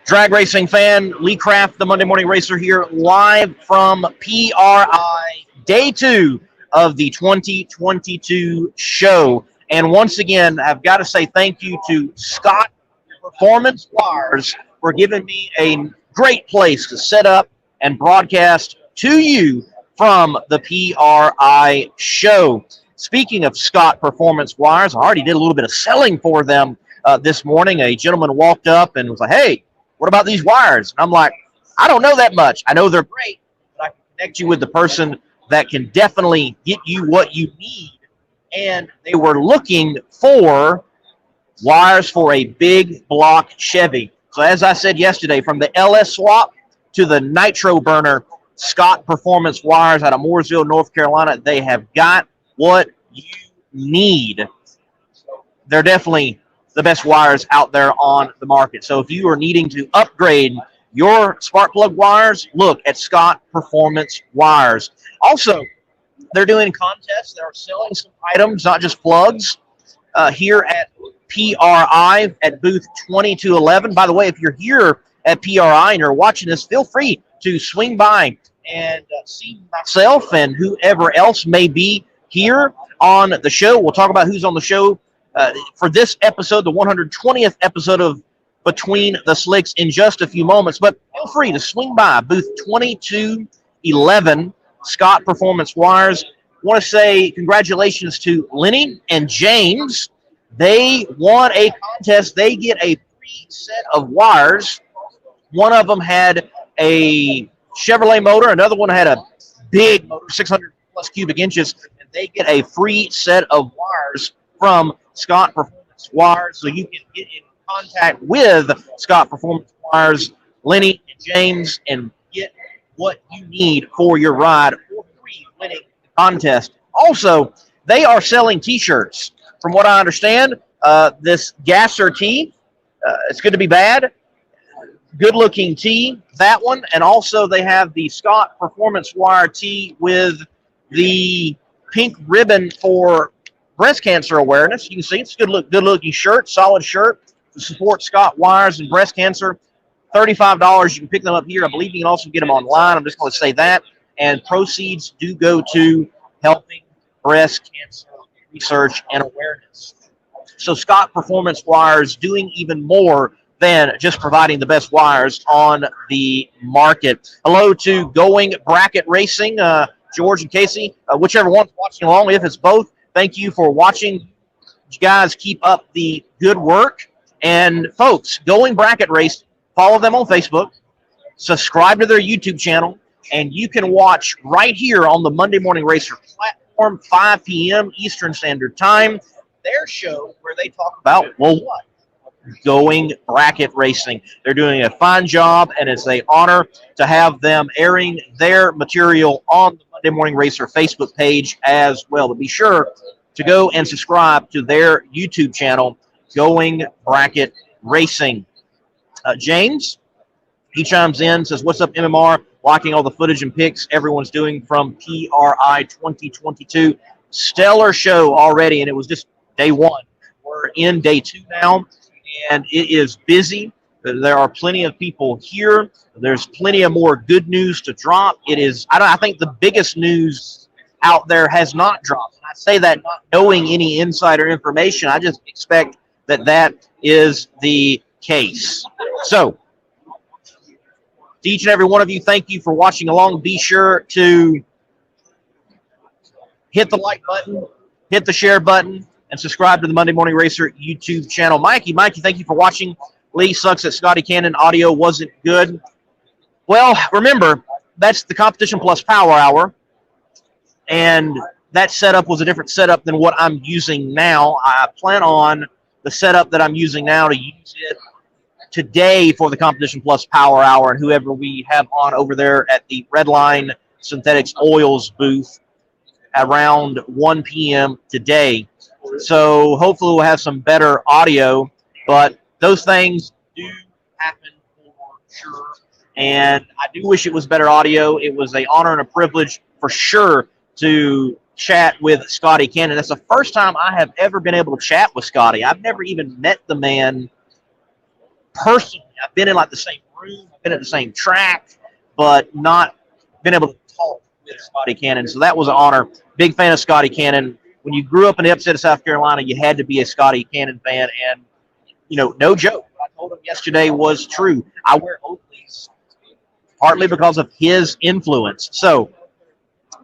Drag racing fan, Lee Craft, the Monday Morning Racer here, live from PRI, day 2 of the 2022 show. And once again, I've got to say thank you to Scott Performance Wires for giving me a great place to set up and broadcast to you from the PRI show. Speaking of Scott Performance Wires, I already did a little bit of selling for them this morning. A gentleman walked up and was like, "Hey, what about these wires?" And I'm like, "I don't know that much. I know they're great, but I can connect you with the person that can definitely get you what you need." And they were looking for wires for a big block Chevy. So as I said yesterday, from the LS swap to the nitro burner, Scott Performance Wires out of Mooresville, North Carolina, they have got what you need. They're definitely the best wires out there on the market. So if you are needing to upgrade your spark plug wires, look at Scott Performance Wires. Also, they're doing contests. They're selling some items, not just plugs, here at PRI at booth 2211. By the way, if you're here at PRI and you're watching this, feel free to swing by and see myself and whoever else may be here on the show. We'll talk about who's on the show for this episode, the 120th episode of Between the Slicks, in just a few moments. But feel free to swing by booth 2211, Scott Performance Wires. I want to say congratulations to Lonnie and James. They won a contest. They get a free set of wires. One of them had a Chevrolet motor. Another one had a big motor, 600 plus cubic inches. And they get a free set of wires from Scott Performance Wires. So you can get in contact with Scott Performance Wires, Lonnie and James, and get what you need for your ride for free winning the contest. Also, they are selling T-shirts. From what I understand, this Gasser tee, it's good to be bad. Good-looking tee, that one. And also they have the Scott Performance Wire tee with the pink ribbon for breast cancer awareness. You can see it's a good-looking shirt, solid shirt to support Scott Wires and breast cancer. $35. You can pick them up here. I believe you can also get them online. I'm just going to say that. And proceeds do go to helping breast cancer research and awareness. So Scott Performance Wires doing even more than just providing the best wires on the market. Hello to Going Bracket Racing, George and Casey, whichever one's watching along. If it's both, thank you for watching. You guys keep up the good work. And folks, Going Bracket Racing, follow them on Facebook, subscribe to their YouTube channel, and you can watch right here on the Monday Morning Racer platform, 5 p.m. Eastern Standard Time, their show where they talk about, well, what? Going Bracket Racing. They're doing a fine job, and it's an honor to have them airing their material on the Monday Morning Racer Facebook page as well. But be sure to go and subscribe to their YouTube channel, Going Bracket Racing. James, he chimes in, says, "What's up, MMR? Liking all the footage and pics everyone's doing from PRI 2022. Stellar show already, and it was just day 1. We're in day 2 now, and it is busy. There are plenty of people here. There's plenty of more good news to drop. It is, I think the biggest news out there has not dropped. And I say that not knowing any insider information. I just expect that that is the case. So, to each and every one of you, thank you for watching along. Be sure to hit the like button, hit the share button, and subscribe to the Monday Morning Racer YouTube channel. Mikey, thank you for watching. Lee sucks at Scotty Cannon. Audio wasn't good. Well, remember, that's the Competition Plus Power Hour, and that setup was a different setup than what I'm using now. I plan on the setup that I'm using now to use it today for the Competition Plus Power Hour and whoever we have on over there at the Redline Synthetics Oils booth around 1 p.m. today. So hopefully we'll have some better audio, but those things do happen for sure. And I do wish it was better audio. It was an honor and a privilege for sure to chat with Scotty Cannon. That's the first time I have ever been able to chat with Scotty. I've never even met the man personally, I've been in like the same room, I've been at the same track, but not been able to talk with Scotty Cannon. So that was an honor. Big fan of Scotty Cannon. When you grew up in the upstate of South Carolina, you had to be a Scotty Cannon fan. And, no joke. What I told him yesterday was true. I wear Oakleys partly because of his influence. So,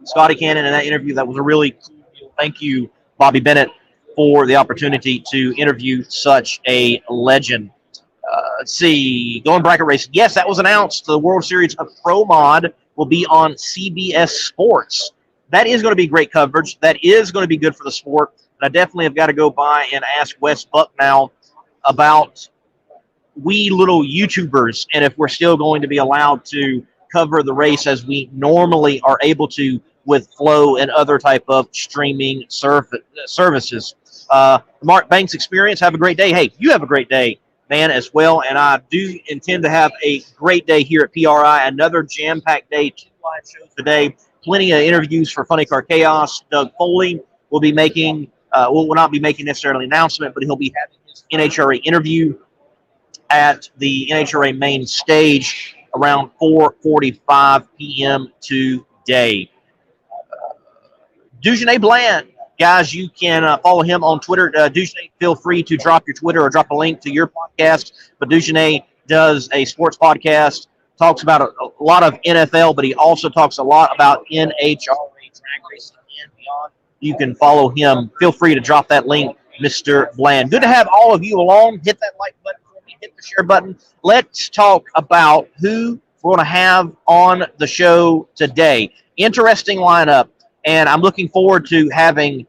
Scotty Cannon in that interview, that was a really cool deal. Thank you, Bobby Bennett, for the opportunity to interview such a legend. Let's see. Going bracket racing. Yes, that was announced. The World Series of Pro Mod will be on CBS Sports. That is going to be great coverage. That is going to be good for the sport. And I definitely have got to go by and ask Wes Bucknow about we little YouTubers and if we're still going to be allowed to cover the race as we normally are able to with Flow and other type of streaming services. Mark Banks Experience, have a great day. Hey, you have a great day, man, as well. And I do intend to have a great day here at PRI. Another jam-packed day, 2 live shows today, plenty of interviews for Funny Car Chaos. Doug Foley will be making, will not be making necessarily an announcement, but he'll be having his NHRA interview at the NHRA main stage around 4:45 p.m. today. Dujanay Bland, guys, you can follow him on Twitter. Dujanay, feel free to drop your Twitter or drop a link to your podcast. But Dujanay does a sports podcast, talks about a lot of NFL, but he also talks a lot about NHRA drag racing and beyond. You can follow him. Feel free to drop that link, Mr. Bland. Good to have all of you along. Hit that like button for me. Hit the share button. Let's talk about who we're going to have on the show today. Interesting lineup, and I'm looking forward to having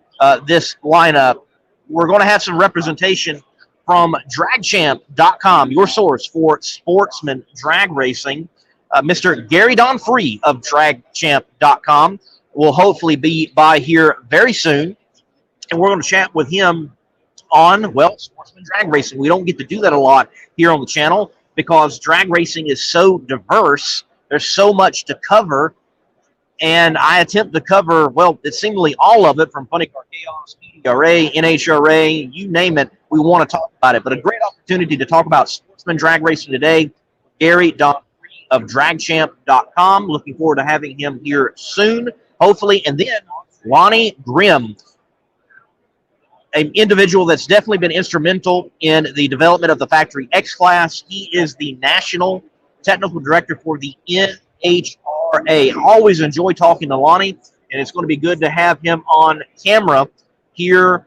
this lineup. We're going to have some representation from dragchamp.com, your source for sportsman drag racing. Mr. Gary Donfree of dragchamp.com will hopefully be by here very soon, and we're going to chat with him on, well, sportsman drag racing. We don't get to do that a lot here on the channel because drag racing is so diverse. There's so much to cover, and I attempt to cover, well, it's seemingly all of it, from Funny Car Chaos, PRI, NHRA, you name it. We want to talk about it. But a great opportunity to talk about sportsman drag racing today. Gary Donfree of dragchamp.com. Looking forward to having him here soon, hopefully. And then Lonnie Grimm, an individual that's definitely been instrumental in the development of the Factory X Class. He is the National Technical Director for the NHRA. Always enjoy talking to Lonnie, and it's going to be good to have him on camera here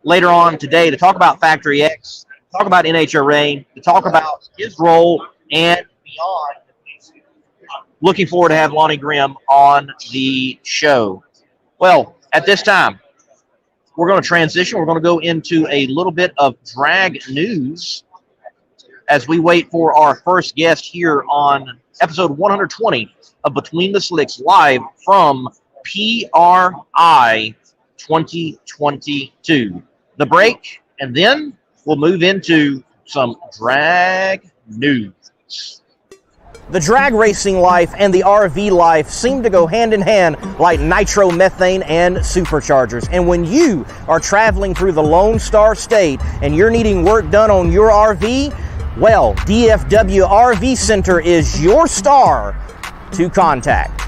later on today to talk about Factory X, talk about NHRA, to talk about his role and beyond. Looking forward to have Lonnie Grimm on the show. Well, at this time, we're going to transition. We're going to go into a little bit of drag news as we wait for our first guest here on episode 120 of Between the Slicks, live from PRI 2022. The break, and then we'll move into some drag news. The drag racing life and the RV life seem to go hand in hand like nitromethane and superchargers. And when you are traveling through the Lone Star State and you're needing work done on your RV, well, DFW RV Center is your star to contact.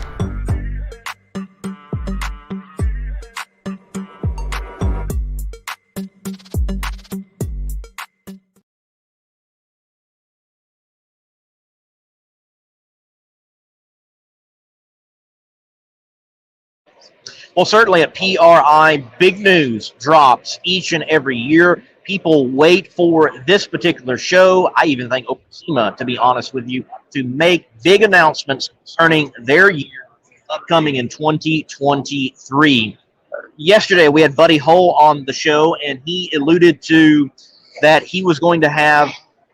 Well, certainly at PRI, big news drops each and every year. People wait for this particular show. I even think Okasima, to be honest with you, to make big announcements concerning their year upcoming in 2023. Yesterday, we had Buddy Hull on the show, and he alluded to that he was going to have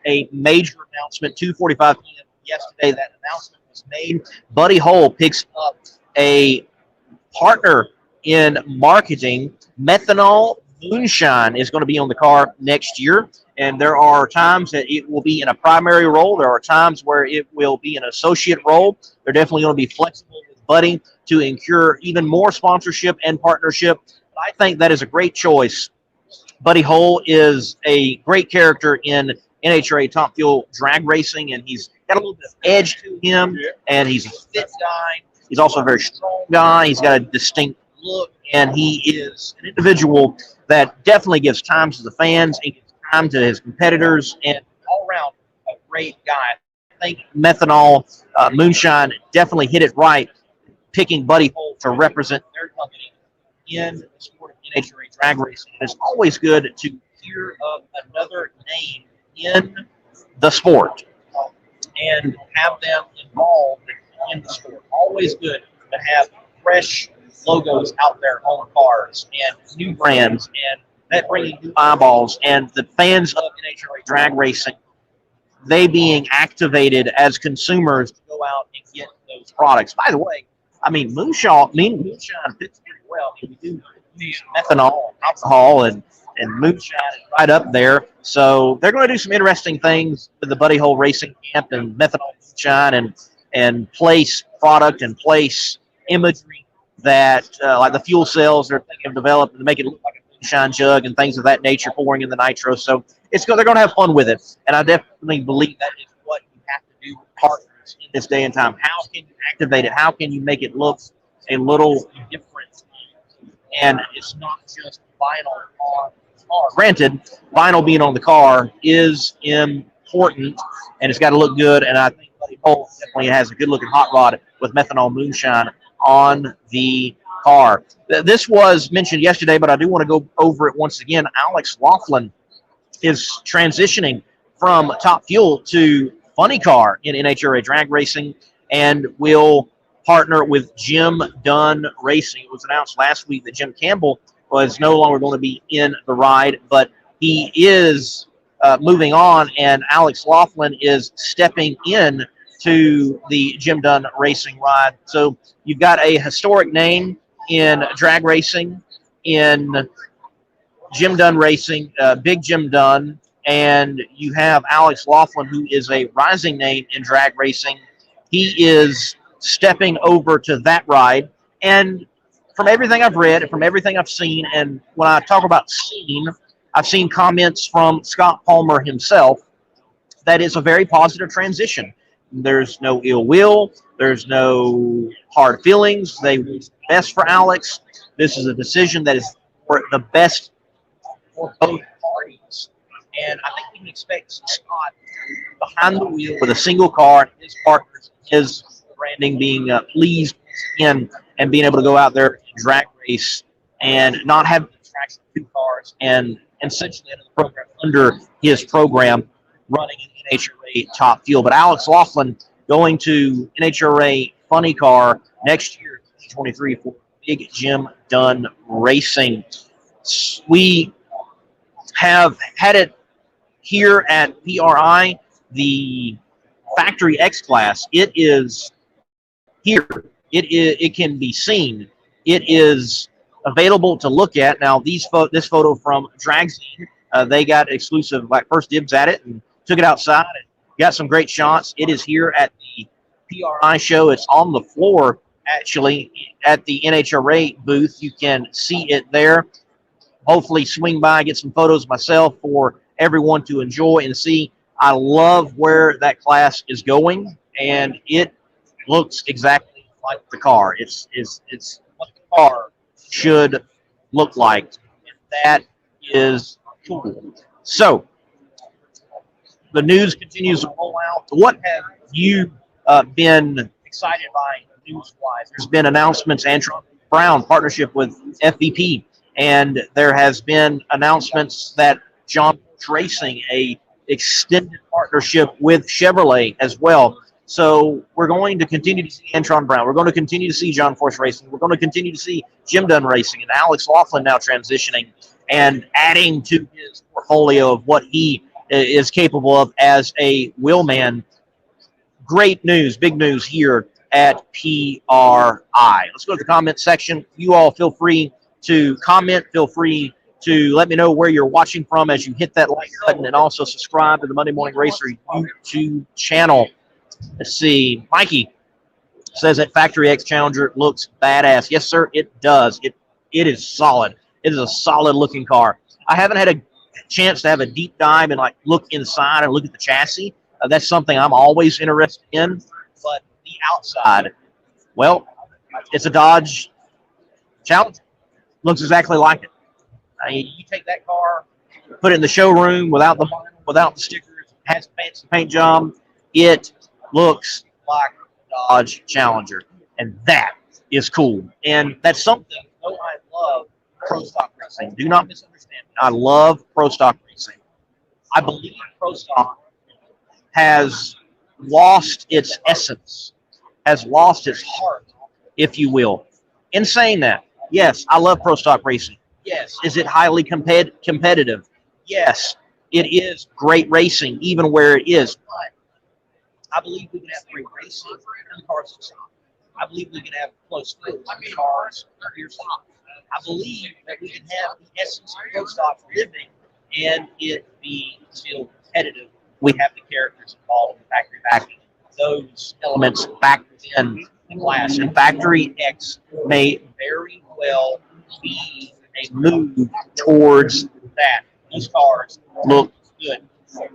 a major announcement, 2:45 p.m. yesterday. That announcement was made. Buddy Hull picks up a partner in marketing. Methanol Moonshine is going to be on the car next year, and there are times that it will be in a primary role. There are times where it will be an associate role. They're definitely going to be flexible with Buddy to incur even more sponsorship and partnership. I think that is a great choice. Buddy Hull is a great character in NHRA Top Fuel drag racing, and he's got a little bit of edge to him, and he's a fit guy. He's also a very strong guy. He's got a distinct look, and he is an individual that definitely gives time to the fans and gives time to his competitors, and all around a great guy. I think Methanol Moonshine definitely hit it right, picking Buddy Holt to represent their company in the sport of NHRA drag racing. It's always good to hear of another name in the sport and have them involved in the sport. Always good to have fresh logos out there on cars and new brands, and that bringing new eyeballs, and the fans of NHRA drag racing, they being activated as consumers to go out and get those products. By the way, I mean, moonshine fits pretty well. I mean, we do use methanol, alcohol, and moonshine is right up there. So they're going to do some interesting things with the Buddy Hole Racing Camp and methanol moonshine, and place product and place imagery that, like the fuel cells they're thinking of developing to make it look like a moonshine jug and things of that nature, pouring in the nitro. So they're going to have fun with it, and I definitely believe that is what you have to do with partners in this day and time. How can you activate it? How can you make it look a little different? And it's not just vinyl on the car. Granted, vinyl being on the car is important, and it's got to look good. And I think Buddy Holt definitely has a good-looking hot rod with methanol moonshine on the car. This was mentioned yesterday, but I do want to go over it once again. Alex Laughlin is transitioning from Top Fuel to Funny Car in NHRA drag racing, and will partner with Jim Dunn Racing. It was announced last week that Jim Campbell was no longer going to be in the ride, but he is moving on, and Alex Laughlin is stepping in to the Jim Dunn Racing ride. So you've got a historic name in drag racing in Jim Dunn Racing, Big Jim Dunn, and you have Alex Laughlin, who is a rising name in drag racing. He is stepping over to that ride, and from everything I've read, from everything I've seen, and when I talk about seen, I've seen comments from Scott Palmer himself that it's a very positive transition. There's no ill will. There's no hard feelings. They want the best for Alex. This is a decision that is for the best for both parties. And I think we can expect Scott behind the wheel with a single car, his partners, his branding being pleased in, and being able to go out there and drag race and not have the distraction of two cars, and essentially under the program, under his program, running an NHRA Top Fuel. But Alex Laughlin going to NHRA Funny Car next year, 2023, for Big Jim Dunn Racing. We have had it here at PRI, the Factory X Class. It is here. It can be seen. It is available to look at. Now, this photo from Dragzine, they got exclusive, like, first dibs at it and took it outside and got some great shots. It is here at the PRI show. It's on the floor, actually, at the NHRA booth. You can see it there. Hopefully swing by, get some photos myself for everyone to enjoy and see. I love where that class is going, and it looks exactly like the car. It's what the car should look like, and that is cool. So the news continues to roll out. What have you been excited by news-wise? There's been announcements, Antron Brown partnership with FVP, and there has been announcements that John Racing, a extended partnership with Chevrolet as well. So we're going to continue to see Antron Brown. We're going to continue to see John Force Racing. We're going to continue to see Jim Dunn Racing, and Alex Laughlin now transitioning and adding to his portfolio of what he is capable of as a wheelman. Great news, big news here at PRI. Let's go to the comment section. You all feel free to comment. Feel free to let me know where you're watching from as you hit that like button, and also subscribe to the Monday Morning Racer YouTube channel. Let's see. Mikey says that Factory X Challenger looks badass. Yes, sir, it does. It is solid. It is a solid looking car. I haven't chance to have a deep dive and like look inside and look at the chassis, that's something I'm always interested in. But the outside, well, it's a Dodge Challenger. Looks exactly like it. You take that car, put it in the showroom without the vinyl, without the stickers, has a fancy paint job. It looks like a Dodge Challenger, and that is cool. And that's something. Though I love pro stock racing, do not misunderstand me. I love pro stock racing. I believe pro stock has lost its essence, has lost its heart, if you will. In saying that, yes, I love pro stock racing. Yes. Is it highly competitive? Yes. It is great racing, even where it is. But I believe we can have great racing in cars and stock. I believe we can have close in cars and stock. I believe that we can have the essence of pro stock living and it be still competitive. We have the characters involved in the factory backing. Those elements back within the class. And Factory X may very well be a move towards that. These cars look good.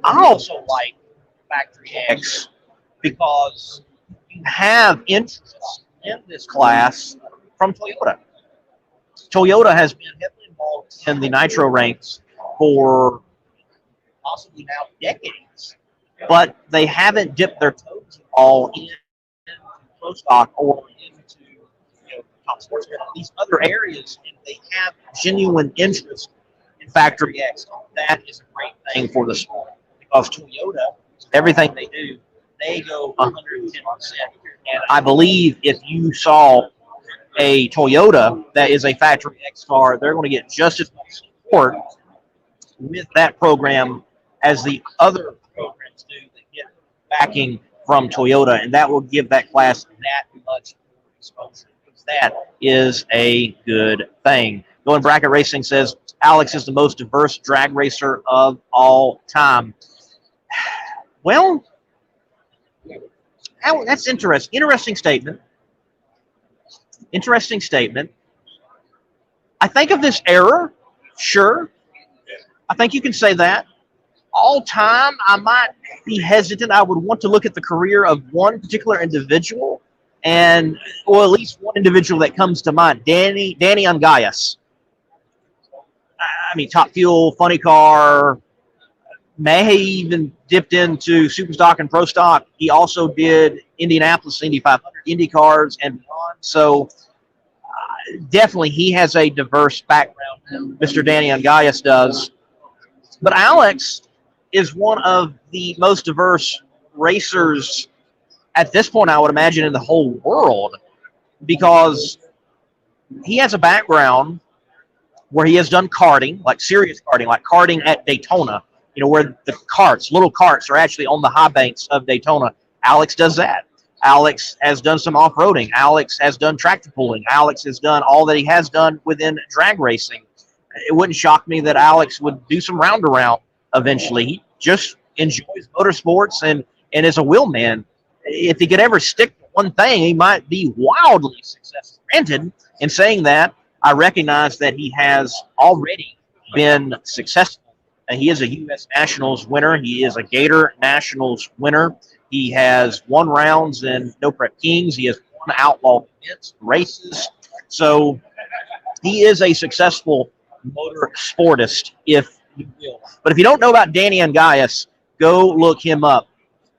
I also like Factory X because you have interest in this class from Toyota. Toyota has been heavily involved in the Nitro ranks for possibly now decades, but they haven't dipped their toes all in pro stock or into top sports car, these other areas, and they have genuine interest in Factory X. That is a great thing for the sport because Toyota, everything they do, they go 110%. And I believe if you saw a Toyota that is a Factory X car, they're going to get just as much support with that program as the other programs do that get backing from Toyota, and that will give that class that much exposure. That is a good thing. Going Bracket Racing says Alex is the most diverse drag racer of all time. Well, that's interesting. Interesting statement. Interesting statement. I think of this era, sure. I think you can say that. All time, I might be hesitant. I would want to look at the career of one particular individual, and or at least one individual that comes to mind. Danny Ungaius. I mean, Top Fuel, Funny Car, may even dipped into Super Stock and Pro Stock. He also did Indianapolis Indy 500, Indy cars, and beyond. So definitely he has a diverse background. Mr. Danny Ungaius does. But Alex is one of the most diverse racers at this point, I would imagine, in the whole world, because he has a background where he has done karting, like serious karting, like karting at Daytona, where the little carts are actually on the high banks of Daytona. Alex does that. Alex has done some off-roading. Alex has done tractor pulling. Alex has done all that he has done within drag racing. It wouldn't shock me that Alex would do some round-around eventually. He just enjoys motorsports and is a wheel man. If he could ever stick to one thing, he might be wildly successful. Granted, in saying that, I recognize that he has already been successful. And he is a U.S. Nationals winner. He is a Gator Nationals winner. He has won rounds in No Prep Kings. He has won Outlaw events, races. So he is a successful motor sportist, if you will. But if you don't know about Danny Ungaius, go look him up.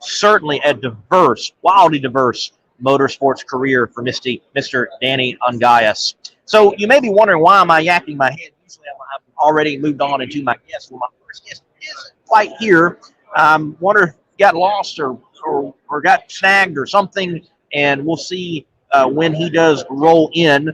Certainly a diverse, wildly diverse motorsports career for Mr. Danny Ungaius. So you may be wondering, why am I yakking my head? Usually I've already moved on into my guest. Well, my first guest isn't quite here. Wonder if he got lost or got snagged or something, and we'll see when he does roll in.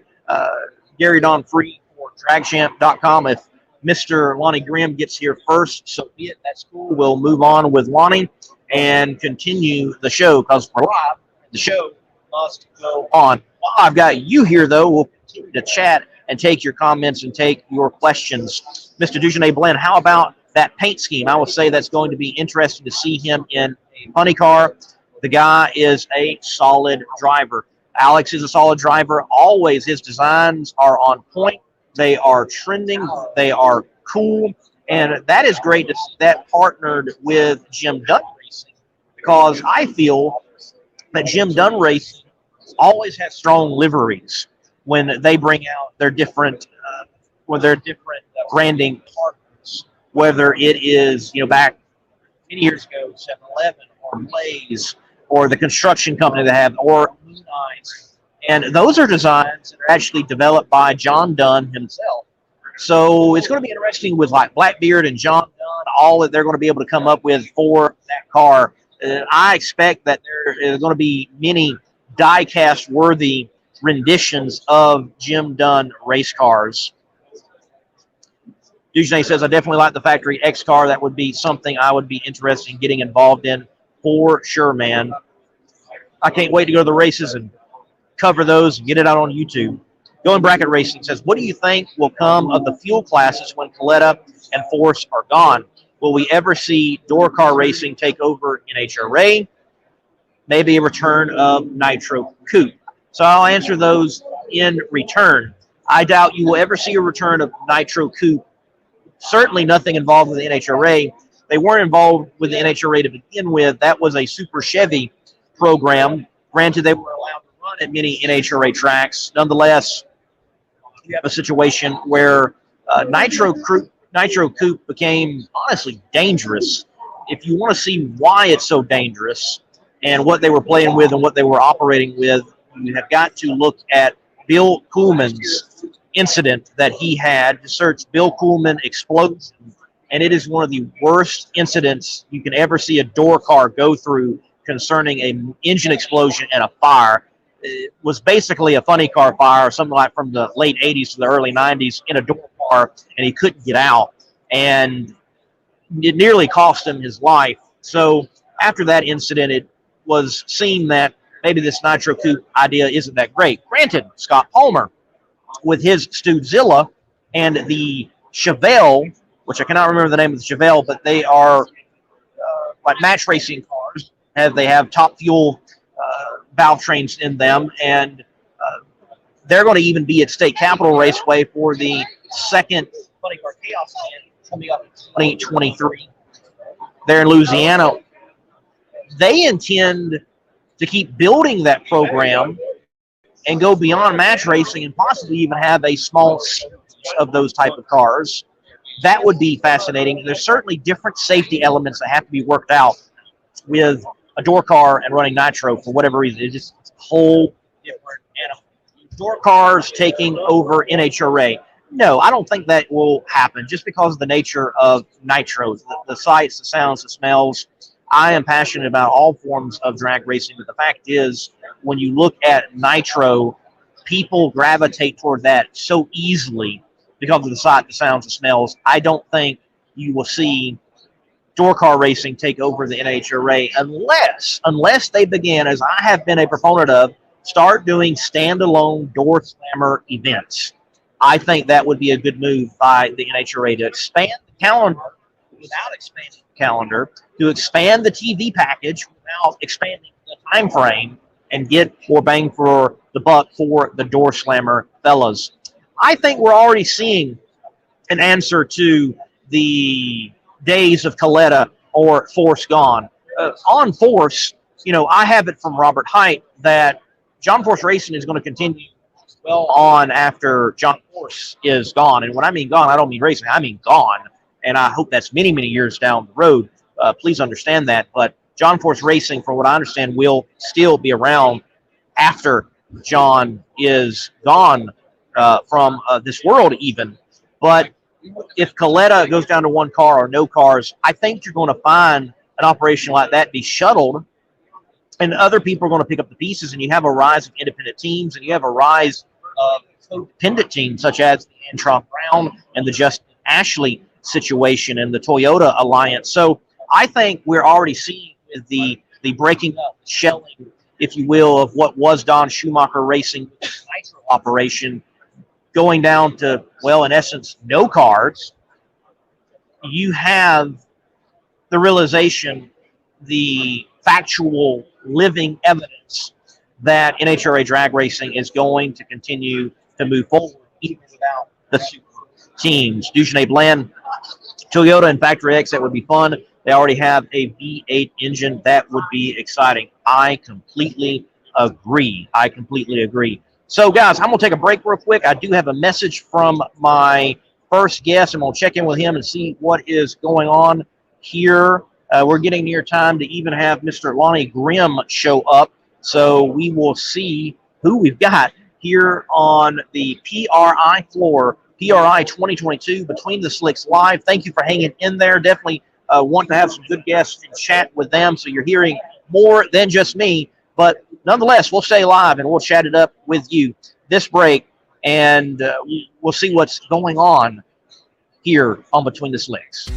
Gary Don Free for dragchamp.com. If Mr. Lonnie Grimm gets here first, so be it. That's cool. We'll move on with Lonnie and continue the show because we're live. The show must go on. While I've got you here, though, we'll continue to chat and take your comments and take your questions. Mr. Dujournay Blend, how about that paint scheme? I would say that's going to be interesting to see him in a funny car. The guy is a solid driver. Alex is a solid driver. Always his designs are on point. They are trending. They are cool. And that is great to see that partnered with Jim Dunn Racing, because I feel that Jim Dunn Racing always has strong liveries when they bring out their different branding partners, whether it is, back many years ago, 7-Eleven or Blaze or the construction company they have, or Moon Eyes. And those are designs that are actually developed by John Dunn himself. So it's going to be interesting with like Blackbeard and John Dunn, all that they're going to be able to come up with for that car. I expect that there is going to be many die-cast worthy renditions of Jim Dunn race cars. Dujanay says, I definitely like the Factory X car. That would be something I would be interested in getting involved in for sure, man. I can't wait to go to the races and cover those and get it out on YouTube. Going Bracket Racing says, what do you think will come of the fuel classes when Coletta and Force are gone? Will we ever see door car racing take over NHRA? Maybe a return of Nitro Coupe. So I'll answer those in return. I doubt you will ever see a return of Nitro Coupe. Certainly nothing involved with the NHRA. They weren't involved with the NHRA to begin with. That was a Super Chevy program. Granted, they were allowed to run at many NHRA tracks. Nonetheless, you have a situation where Nitro Coupe became honestly dangerous. If you want to see why it's so dangerous and what they were playing with and what they were operating with, you have got to look at Bill Coolman's incident that he had. To search Bill Coolman explosion, and it is one of the worst incidents you can ever see a door car go through concerning an engine explosion and a fire. It was basically a funny car fire, something like from the late 80s to the early 90s in a door car, and he couldn't get out, and it nearly cost him his life. So after that incident, it was seen that maybe this Nitro Coupe idea isn't that great. Granted, Scott Palmer, with his Studezilla and the Chevelle, which I cannot remember the name of the Chevelle, but they are like match racing cars. They have top fuel valve trains in them, and they're going to even be at State Capitol Raceway for the second Funny Car Chaos coming up in 2023 there in Louisiana. They intend to keep building that program and go beyond match racing and possibly even have a small series of those type of cars. That would be fascinating. There's certainly different safety elements that have to be worked out with a door car and running nitro for whatever reason. It's just a whole different animal. Door cars taking over NHRA. No, I don't think that will happen just because of the nature of nitro, the sights, the sounds, the smells. I am passionate about all forms of drag racing, but the fact is, when you look at nitro, people gravitate toward that so easily because of the sight, the sounds, the smells. I don't think you will see door car racing take over the NHRA unless they begin, as I have been a proponent of, start doing standalone door slammer events. I think that would be a good move by the NHRA to expand the calendar without expanding the calendar, to expand the TV package without expanding the time frame, and get more bang for the buck for the door slammer fellas. I think we're already seeing an answer to the days of Coletta or Force gone. On Force, I have it from Robert Height that John Force Racing is going to continue well on after John Force is gone. And when I mean gone, I don't mean racing, I mean gone. And I hope that's many, many years down the road. Please understand that. But John Force Racing, from what I understand, will still be around after John is gone from this world even. But if Coletta goes down to one car or no cars, I think you're going to find an operation like that be shuttled, and other people are going to pick up the pieces, and you have a rise of independent teams, and you have a rise of codependent teams such as the Antron Brown and the Justin Ashley situation and the Toyota alliance. So I think we're already seeing the breaking up, shelling, if you will, of what was Don Schumacher Racing nitro operation, going down to, well, in essence, no cars. You have the realization, the factual living evidence that NHRA drag racing is going to continue to move forward even without the super teams. Dujanay Bland Toyota and Factory X, that would be fun. They already have a V8 engine. That would be exciting. I completely agree. So, guys, I'm going to take a break real quick. I do have a message from my first guest. I'm going to check in with him and see what is going on here. We're getting near time to even have Mr. Lonnie Grimm show up. So we will see who we've got here on the PRI floor. PRI 2022 Between the Slicks Live. Thank you for hanging in there. Definitely want to have some good guests and chat with them. So you're hearing more than just me. But nonetheless, we'll stay live and we'll chat it up with you this break. And we'll see what's going on here on Between the Slicks.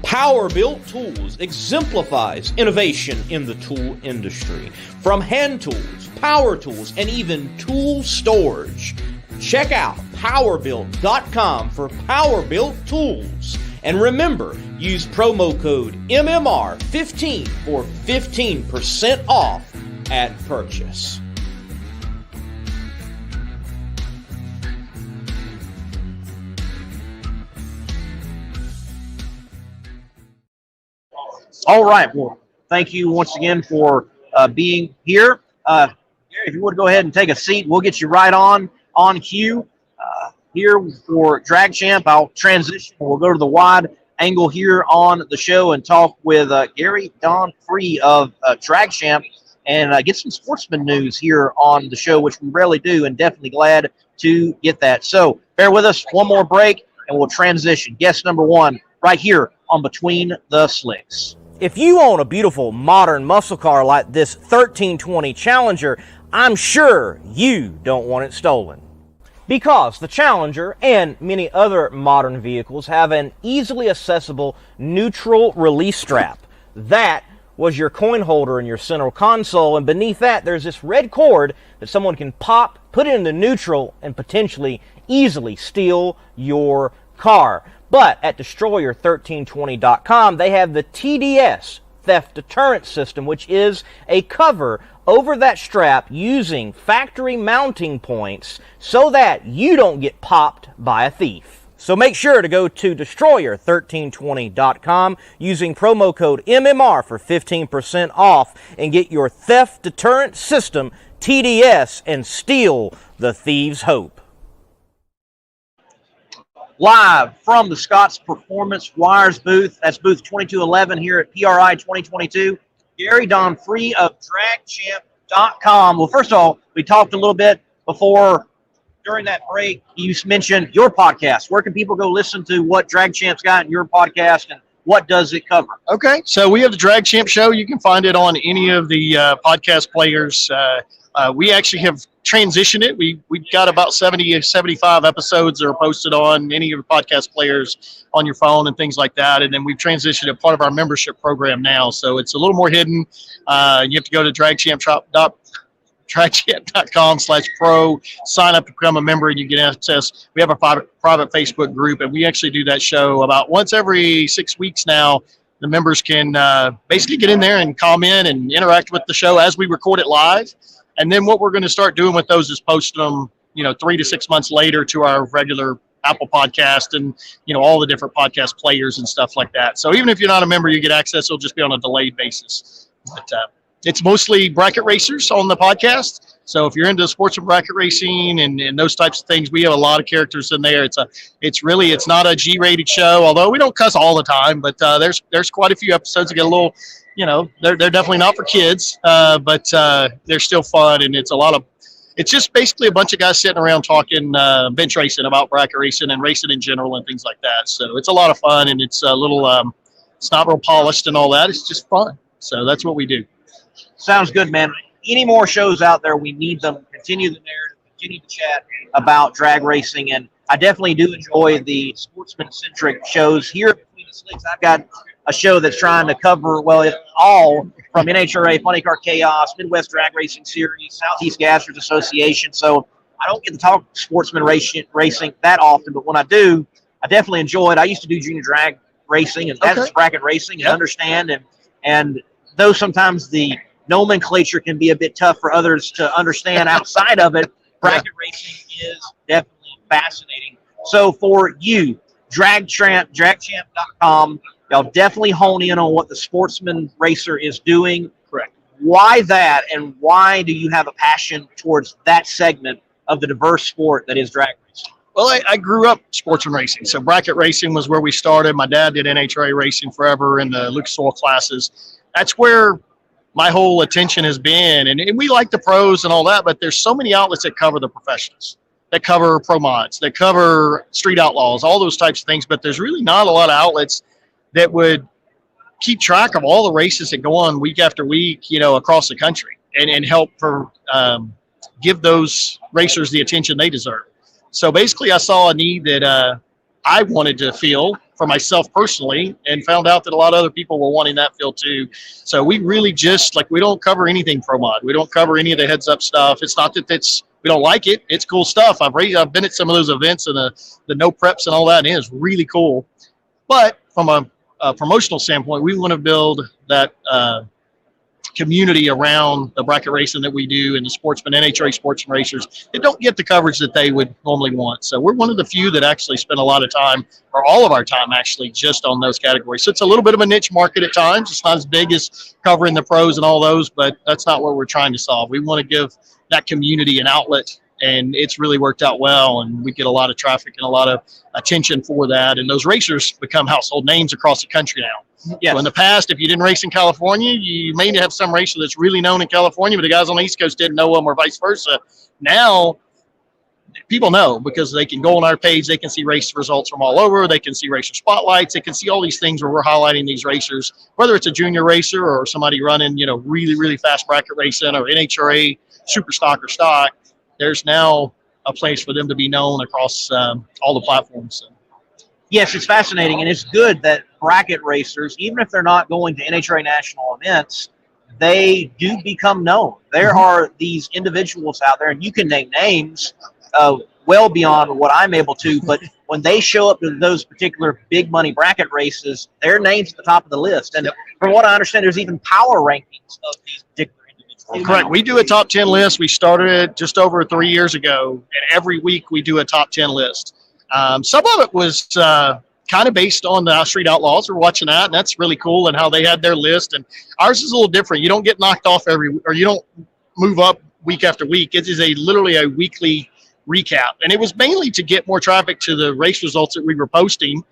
Power-Built Tools exemplifies innovation in the tool industry. From hand tools, power tools, and even tool storage. Check out powerbuilt.com for Power-Built Tools. And remember, use promo code MMR15 for 15% off at purchase. All right. Well, thank you once again for being here. Gary, if you would go ahead and take a seat, we'll get you right on cue. Here for Drag Champ, I'll transition. We'll go to the wide angle here on the show and talk with Gary Don Free of Drag Champ and get some sportsman news here on the show, which we rarely do, and definitely glad to get that. So bear with us, one more break, and we'll transition. Guest number one right here on Between the Slicks. If you own a beautiful modern muscle car like this 1320 Challenger, I'm sure you don't want it stolen. Because the Challenger and many other modern vehicles have an easily accessible neutral release strap. That was your coin holder in your central console, and beneath that there's this red cord that someone can pop, put it into neutral, and potentially easily steal your car. But at Destroyer1320.com, they have the TDS, Theft Deterrent System, which is a cover over that strap using factory mounting points so that you don't get popped by a thief. So make sure to go to Destroyer1320.com using promo code MMR for 15% off and get your Theft Deterrent System, TDS, and steal the thieves' hope. Live from the Scott's Performance Wires booth. That's booth 2211 here at PRI 2022. Gary Don Free of DragChamp.com. Well, first of all, we talked a little bit before, during that break, you mentioned your podcast. Where can people go listen to what Drag Champ's got in your podcast, and what does it cover? Okay, so we have the Drag Champ Show. You can find it on any of the podcast players. We actually have transitioned it. We've got about 70, 75 episodes that are posted on any of the podcast players on your phone and things like that. And then we've transitioned it part of our membership program now. So it's a little more hidden. You have to go to dragchamp.com/pro, sign up to become a member, and you get access. We have a private Facebook group, and we actually do that show about once every 6 weeks now. The members can basically get in there and comment and interact with the show as we record it live. And then what we're going to start doing with those is post them, 3 to 6 months later to our regular Apple podcast and, all the different podcast players and stuff like that. So even if you're not a member, you get access. It'll just be on a delayed basis. But it's mostly bracket racers on the podcast. So if you're into sports and bracket racing and those types of things, we have a lot of characters in there. It's not a G-rated show, although we don't cuss all the time, but there's quite a few episodes that get a little, they're definitely not for kids, but they're still fun. And it's just basically a bunch of guys sitting around talking bench racing about bracket racing and racing in general and things like that. So it's a lot of fun, and it's a little, it's not real polished and all that. It's just fun. So that's what we do. Sounds good, man. Any more shows out there, we need them. Continue the narrative, continue to chat about drag racing. And I definitely do enjoy the sportsman-centric shows. Here Between the Slicks, I've got a show that's trying to cover, it all from NHRA, Funny Car Chaos, Midwest Drag Racing Series, Southeast Gassers Association. So I don't get to talk sportsman racing that often, but when I do, I definitely enjoy it. I used to do junior drag racing and that's bracket racing and understand. And though sometimes the nomenclature can be a bit tough for others to understand outside of it, bracket racing is definitely fascinating. So for you, dragchamp.com, y'all definitely hone in on what the Sportsman Racer is doing. Correct. Why that, and why do you have a passion towards that segment of the diverse sport that is drag racing? Well, I grew up sportsman racing. So bracket racing was where we started. My dad did NHRA racing forever in the Lucas Oil classes. That's where my whole attention has been. And we like the pros and all that, but there's so many outlets that cover the professionals, that cover pro mods, that cover street outlaws, all those types of things. But there's really not a lot of outlets that would keep track of all the races that go on week after week, across the country and help give those racers the attention they deserve. So basically I saw a need that I wanted to fill for myself personally, and found out that a lot of other people were wanting that fill too. So we really we don't cover anything pro mod. We don't cover any of the heads up stuff. It's not that we don't like it. It's cool stuff. I've been at some of those events and the no preps and all that, and it is really cool. But from a promotional standpoint, we want to build that community around the bracket racing that we do and the NHRA sportsman racers that don't get the coverage that they would normally want. So we're one of the few that actually spend a lot of time, or all of our time actually, just on those categories. So it's a little bit of a niche market at times. It's not as big as covering the pros and all those, but that's not what we're trying to solve. We want to give that community an outlet, and it's really worked out well, and we get a lot of traffic and a lot of attention for that, and those racers become household names across the country now. Yes. So in the past, if you didn't race in California, you may have some racer that's really known in California, but the guys on the East Coast didn't know them, or vice versa. Now, people know because they can go on our page. They can see race results from all over. They can see racer spotlights. They can see all these things where we're highlighting these racers, whether it's a junior racer or somebody running, really, really fast bracket racing, or NHRA super stock or stock. There's now a place for them to be known across all the platforms. Yes, it's fascinating, and it's good that bracket racers, even if they're not going to NHRA national events, they do become known. There are these individuals out there, and you can name names well beyond what I'm able to, but when they show up to those particular big money bracket races, their name's at the top of the list. And from what I understand, there's even power rankings of these particular individuals. Correct. We do a top 10 list. We started it just over 3 years ago, and every week we do a top 10 list. Some of it was kind of based on the Street Outlaws. We're watching that, and that's really cool, and how they had their list. And ours is a little different. You don't get knocked off you don't move up week after week. It is literally a weekly recap, and it was mainly to get more traffic to the race results that we were posting,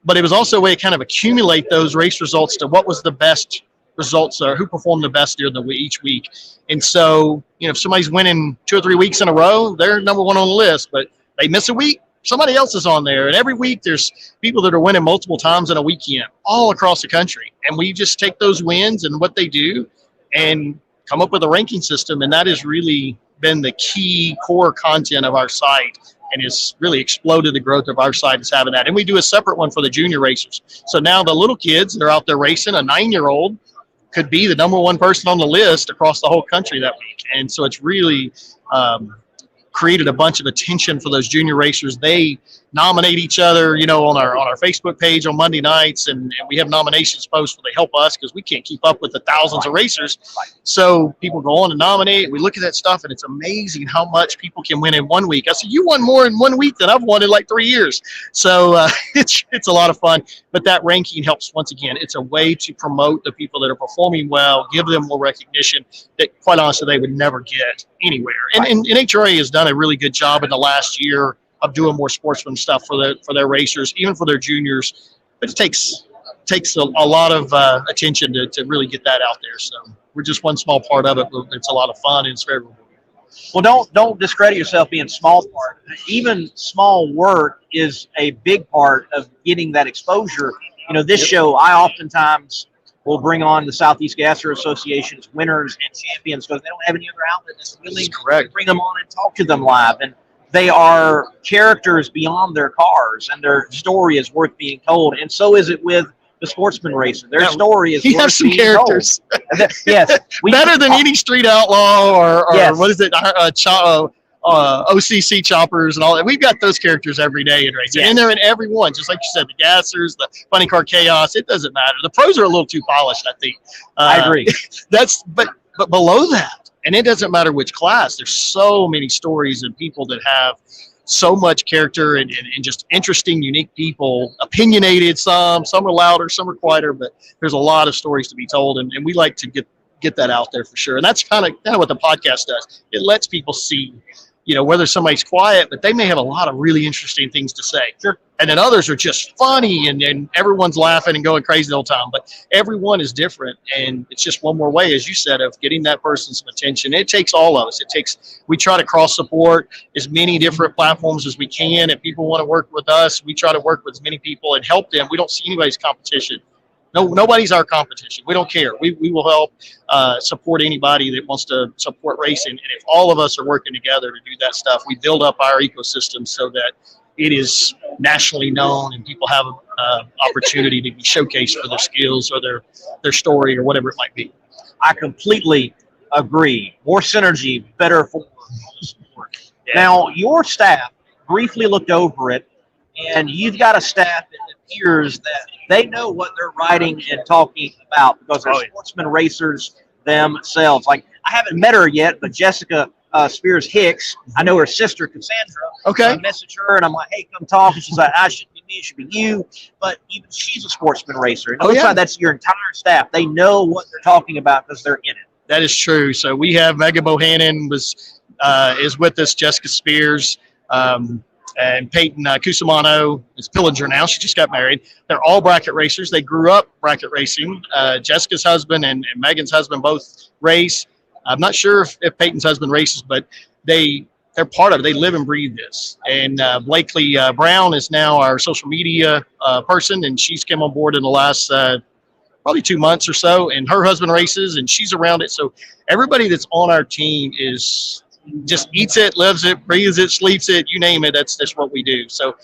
but it was also a way to kind of accumulate those race results to what was the best results, or who performed the best during each week. And so, if somebody's winning 2 or 3 weeks in a row, they're number one on the list, but they miss a week, somebody else is on there. And every week there's people that are winning multiple times in a weekend all across the country. And we just take those wins and what they do and come up with a ranking system. And that has really been the key core content of our site, and has really exploded the growth of our site, is having that. And we do a separate one for the junior racers. So now the little kids that are out there racing, a 9-year-old could be the number one person on the list across the whole country that week. And so it's really created a bunch of attention for those junior racers. They nominate each other, on our Facebook page on Monday nights, and we have nominations posts where they help us because we can't keep up with the thousands of racers. So people go on and nominate. We look at that stuff, and it's amazing how much people can win in 1 week. I said, you won more in 1 week than I've won in like 3 years. So it's a lot of fun. But that ranking helps. Once again, it's a way to promote the people that are performing well, give them more recognition that, quite honestly, they would never get anywhere. And NHRA has done a really good job in the last year of doing more sportsman stuff for their racers, even for their juniors. But it takes a lot of attention to really get that out there. So we're just one small part of it, but it's a lot of fun, and it's very rewarding. Well, don't discredit yourself being small part. Even small work is a big part of getting that exposure. This show, I oftentimes will bring on the Southeast Gasser Association's winners and champions because they don't have any other outlet that's willing to bring them on and talk to them live. And they are characters beyond their cars, and their story is worth being told. And so is it with the sportsman racer. Their story is worth being characters. Told. Yes. Better than any street outlaw or yes. What is it? OCC choppers and all that. We've got those characters every day in racing. Yes. And they're in every one, just like you said, the gassers, the funny car chaos. It doesn't matter. The pros are a little too polished, I think. I agree. But below that, and it doesn't matter which class, there's so many stories and people that have so much character and just interesting, unique people, opinionated, some are louder, some are quieter, but there's a lot of stories to be told. And we like to get that out there for sure. And that's kind of what the podcast does. It lets people see, whether somebody's quiet, but they may have a lot of really interesting things to say. Sure. And then others are just funny and everyone's laughing and going crazy the whole time. But everyone is different. And it's just one more way, as you said, of getting that person some attention. It takes all of us. We try to cross support as many different platforms as we can. If people want to work with us, we try to work with as many people and help them. We don't see anybody's competition. No, nobody's our competition. We don't care. We will help support anybody that wants to support racing. And if all of us are working together to do that stuff, we build up our ecosystem so that it is nationally known and people have an opportunity to be showcased for their skills or their story or whatever it might be. I completely agree. More synergy, better for the sport. Yeah. Now, your staff briefly looked over it, and you've got a staff that appears that they know what they're writing and talking about because they're sportsmen racers themselves. Like, I haven't met her yet, but Jessica Spears Hicks, I know her sister Cassandra. Okay. I message her and I'm like, hey, come talk. And she's like, I shouldn't be me, it should be you. But even she's a sportsman racer. And it looks like that's your entire staff. They know what they're talking about because they're in it. That is true. So we have Megan Bohannon is with us, Jessica Spears, and Peyton Cusimano is Pillinger now. She just got married. They're all bracket racers. They grew up bracket racing. Jessica's husband and Megan's husband both race. I'm not sure if Peyton's husband races, but they're part of it. They live and breathe this. And Blakely Brown is now our social media person, and she's come on board in the last probably 2 months or so. And her husband races, and she's around it. So everybody that's on our team is just eats it, lives it, breathes it, sleeps it, you name it. That's what we do. So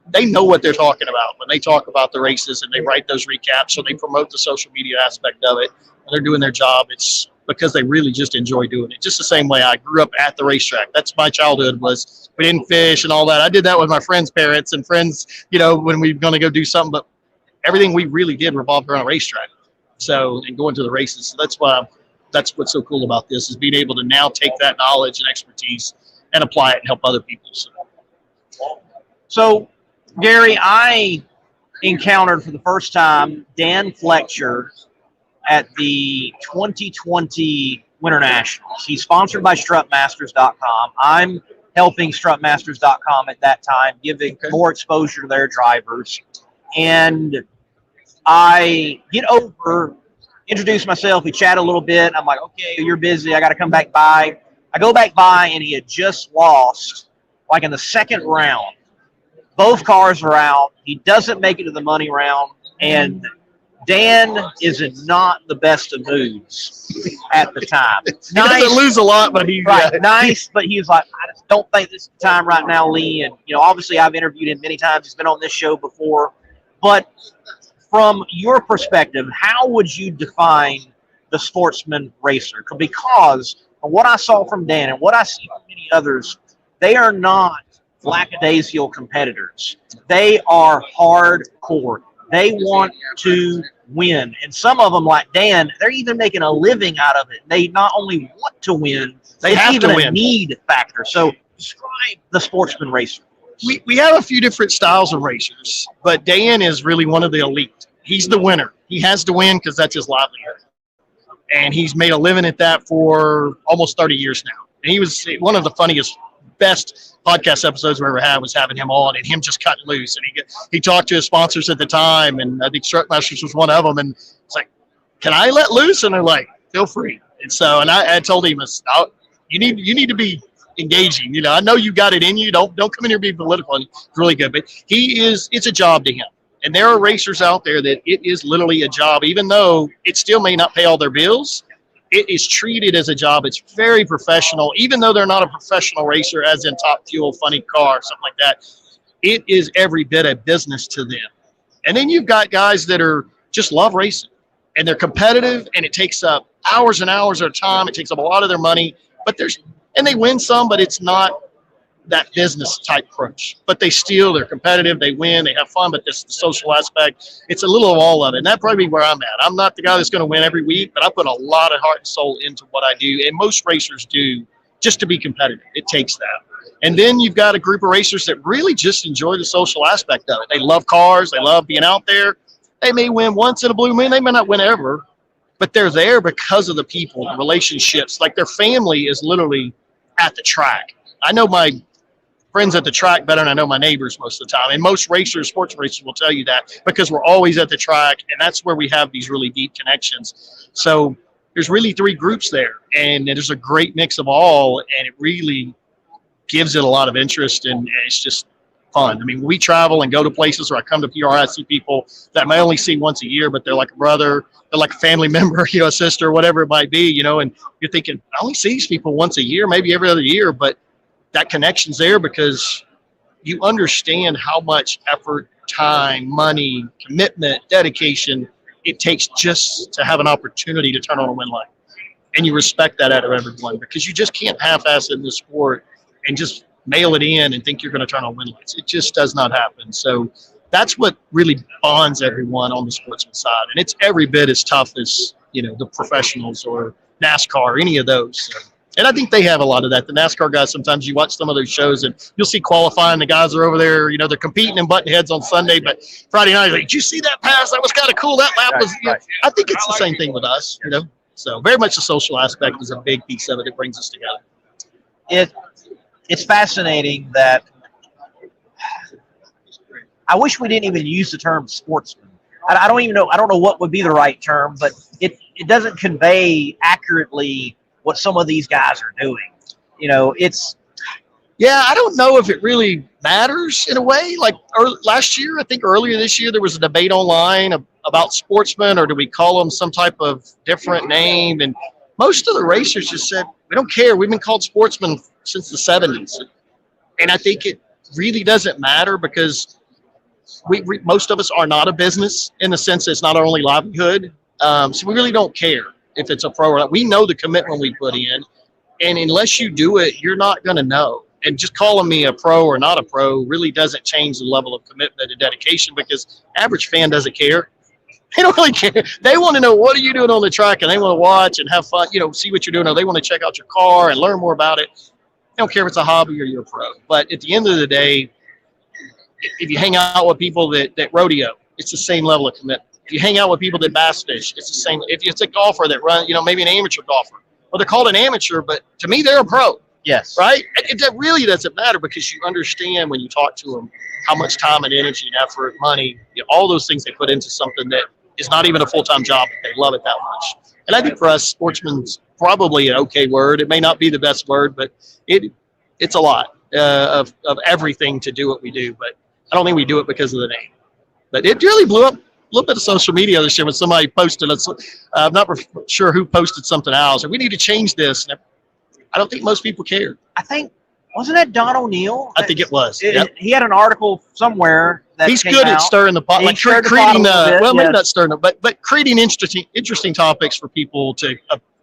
they know what they're talking about when they talk about the races, and they write those recaps. So they promote the social media aspect of it. And they're doing their job. It's because they really just enjoy doing it. Just the same way I grew up at the racetrack. That's my childhood, was we didn't fish and all that. I did that with my friends' parents and friends, when we were going to go do something, but everything we really did revolved around a racetrack. So, and going to the races. So that's what's so cool about this, is being able to now take that knowledge and expertise and apply it and help other people. So Gary, I encountered for the first time Dan Fletcher at the 2020 Winter Nationals. He's sponsored by strutmasters.com. I'm helping strutmasters.com at that time, giving more exposure to their drivers. And I get over, introduce myself, we chat a little bit. I'm like, okay, you're busy, I got to come back by. I go back by, and he had just lost, like in the second round. Both cars are out. He doesn't make it to the money round, and Dan is in not the best of moods at the time. He doesn't lose a lot, but nice. But he was like, I just don't think this is the time right now, Lee. And obviously, I've interviewed him many times. He's been on this show before. But from your perspective, how would you define the sportsman racer? Because from what I saw from Dan and what I see from many others, they are not lackadaisical competitors. They are hardcore. They want to win. And some of them, like Dan, they're even making a living out of it. They not only want to win, they have even a need factor. So describe the sportsman racer. We have a few different styles of racers, but Dan is really one of the elite. He's the winner. He has to win because that's his livelihood. And he's made a living at that for almost 30 years now. And he was one of the funniest, best podcast episodes we ever had, was having him on and him just cutting loose. And he talked to his sponsors at the time, and I think Strutmasters was one of them. And it's like, can I let loose? And they're like, feel free. And so, and I told him, you need to be engaging. I know you got it in you. Don't come in here being political. And it's really good, but it's a job to him. And there are racers out there that it is literally a job, even though it still may not pay all their bills. It is treated as a job. It's very professional, even though they're not a professional racer, as in top fuel, funny car, something like that. It is every bit a business to them. And then you've got guys that just love racing, and they're competitive, and it takes up hours and hours of time. It takes up a lot of their money, and they win some, but it's not that business type crunch. But they're competitive, they win, they have fun, but this the social aspect, it's a little of all of it. And that'd probably be where I'm at. I'm not the guy that's going to win every week, but I put a lot of heart and soul into what I do. And most racers do, just to be competitive. It takes that. And then you've got a group of racers that really just enjoy the social aspect of it. They love cars. They love being out there. They may win once in a blue moon. They may not win ever, but they're there because of the people, the relationships. Like their family is literally at the track. I know my friends at the track better than I know my neighbors most of the time. And most racers, sports racers will tell you that because we're always at the track, and that's where we have these really deep connections. So there's really 3 groups there, and there's a great mix of all, and it really gives it a lot of interest, and it's just fun. I mean, we travel and go to places, or I come to PRI, I see people that I may only see once a year, but they're like a brother, they're like a family member, a sister, whatever it might be, and you're thinking, I only see these people once a year, maybe every other year, but that connection's there because you understand how much effort, time, money, commitment, dedication it takes just to have an opportunity to turn on a win line. And you respect that out of everyone because you just can't half-ass it in the sport and just mail it in and think you're going to turn on win lights. It just does not happen. So that's what really bonds everyone on the sportsman side. And it's every bit as tough as, the professionals or NASCAR or any of those. So, and I think they have a lot of that. The NASCAR guys, sometimes you watch some of those shows and you'll see qualifying. The guys are over there, they're competing in button heads on Sunday, but Friday night, like, did you see that pass? That was kind of cool. That lap was, Right. I think it's the same thing with us, So very much the social aspect is a big piece of it. It brings us together. It's fascinating that I wish we didn't even use the term sportsman. I don't even know. I don't know what would be the right term, but it doesn't convey accurately what some of these guys are doing. Yeah, I don't know if it really matters in a way. Like last year, I think earlier this year, there was a debate online about sportsmen, or do we call them some type of different name? And most of the racers just said, we don't care. We've been called sportsmen since the 70s. And I think it really doesn't matter because we most of us are not a business in the sense that it's not our only livelihood. So we really don't care if it's a pro or not. We know the commitment we put in. And unless you do it, you're not going to know. And just calling me a pro or not a pro really doesn't change the level of commitment and dedication because average fan doesn't care. They don't really care. They want to know, what are you doing on the track? And they want to watch and have fun, see what you're doing. Or they want to check out your car and learn more about it. They don't care if it's a hobby or you're a pro. But at the end of the day, if you hang out with people that rodeo, it's the same level of commitment. If you hang out with people that bass fish, it's the same. If it's a golfer that run, maybe an amateur golfer. Well, they're called an amateur, but to me, they're a pro. Yes. Right? It really doesn't matter because you understand when you talk to them how much time and energy and effort, money, all those things they put into something that is not even a full-time job, but they love it that much. And I think for us, sportsman's probably an okay word. It may not be the best word, but it's a lot of everything to do what we do. But I don't think we do it because of the name. But it really blew up a little bit of social media this year when somebody posted it. I'm not sure who posted something else. We need to change this. And I don't think most people care. I think, wasn't that Don O'Neill? I think it was. He had an article somewhere that he's came good out. at stirring the pot, like creating. Maybe not stirring it, but creating interesting topics for people to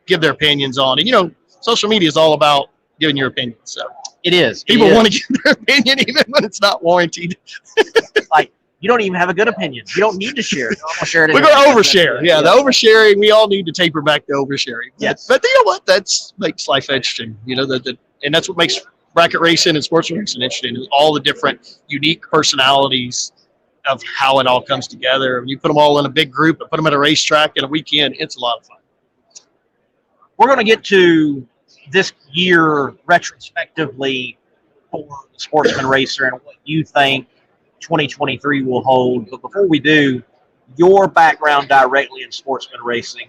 give their opinions on. And social media is all about giving your opinion. So it is. People want to give their opinion even when it's not warranted. Like, you don't even have a good opinion. You don't need to share it. I'm share it. We're going to overshare. Yeah, the oversharing. We all need to taper back the oversharing. Yes. But you know what? That makes life interesting. And that's what makes bracket racing and sports racing interesting. Is all the different unique personalities of how it all comes together. When you put them all in a big group and put them at a racetrack in a weekend, it's a lot of fun. We're going to get to this year retrospectively for the sportsman racer and what you think 2023 will hold. But before we do, your background directly in sportsman racing.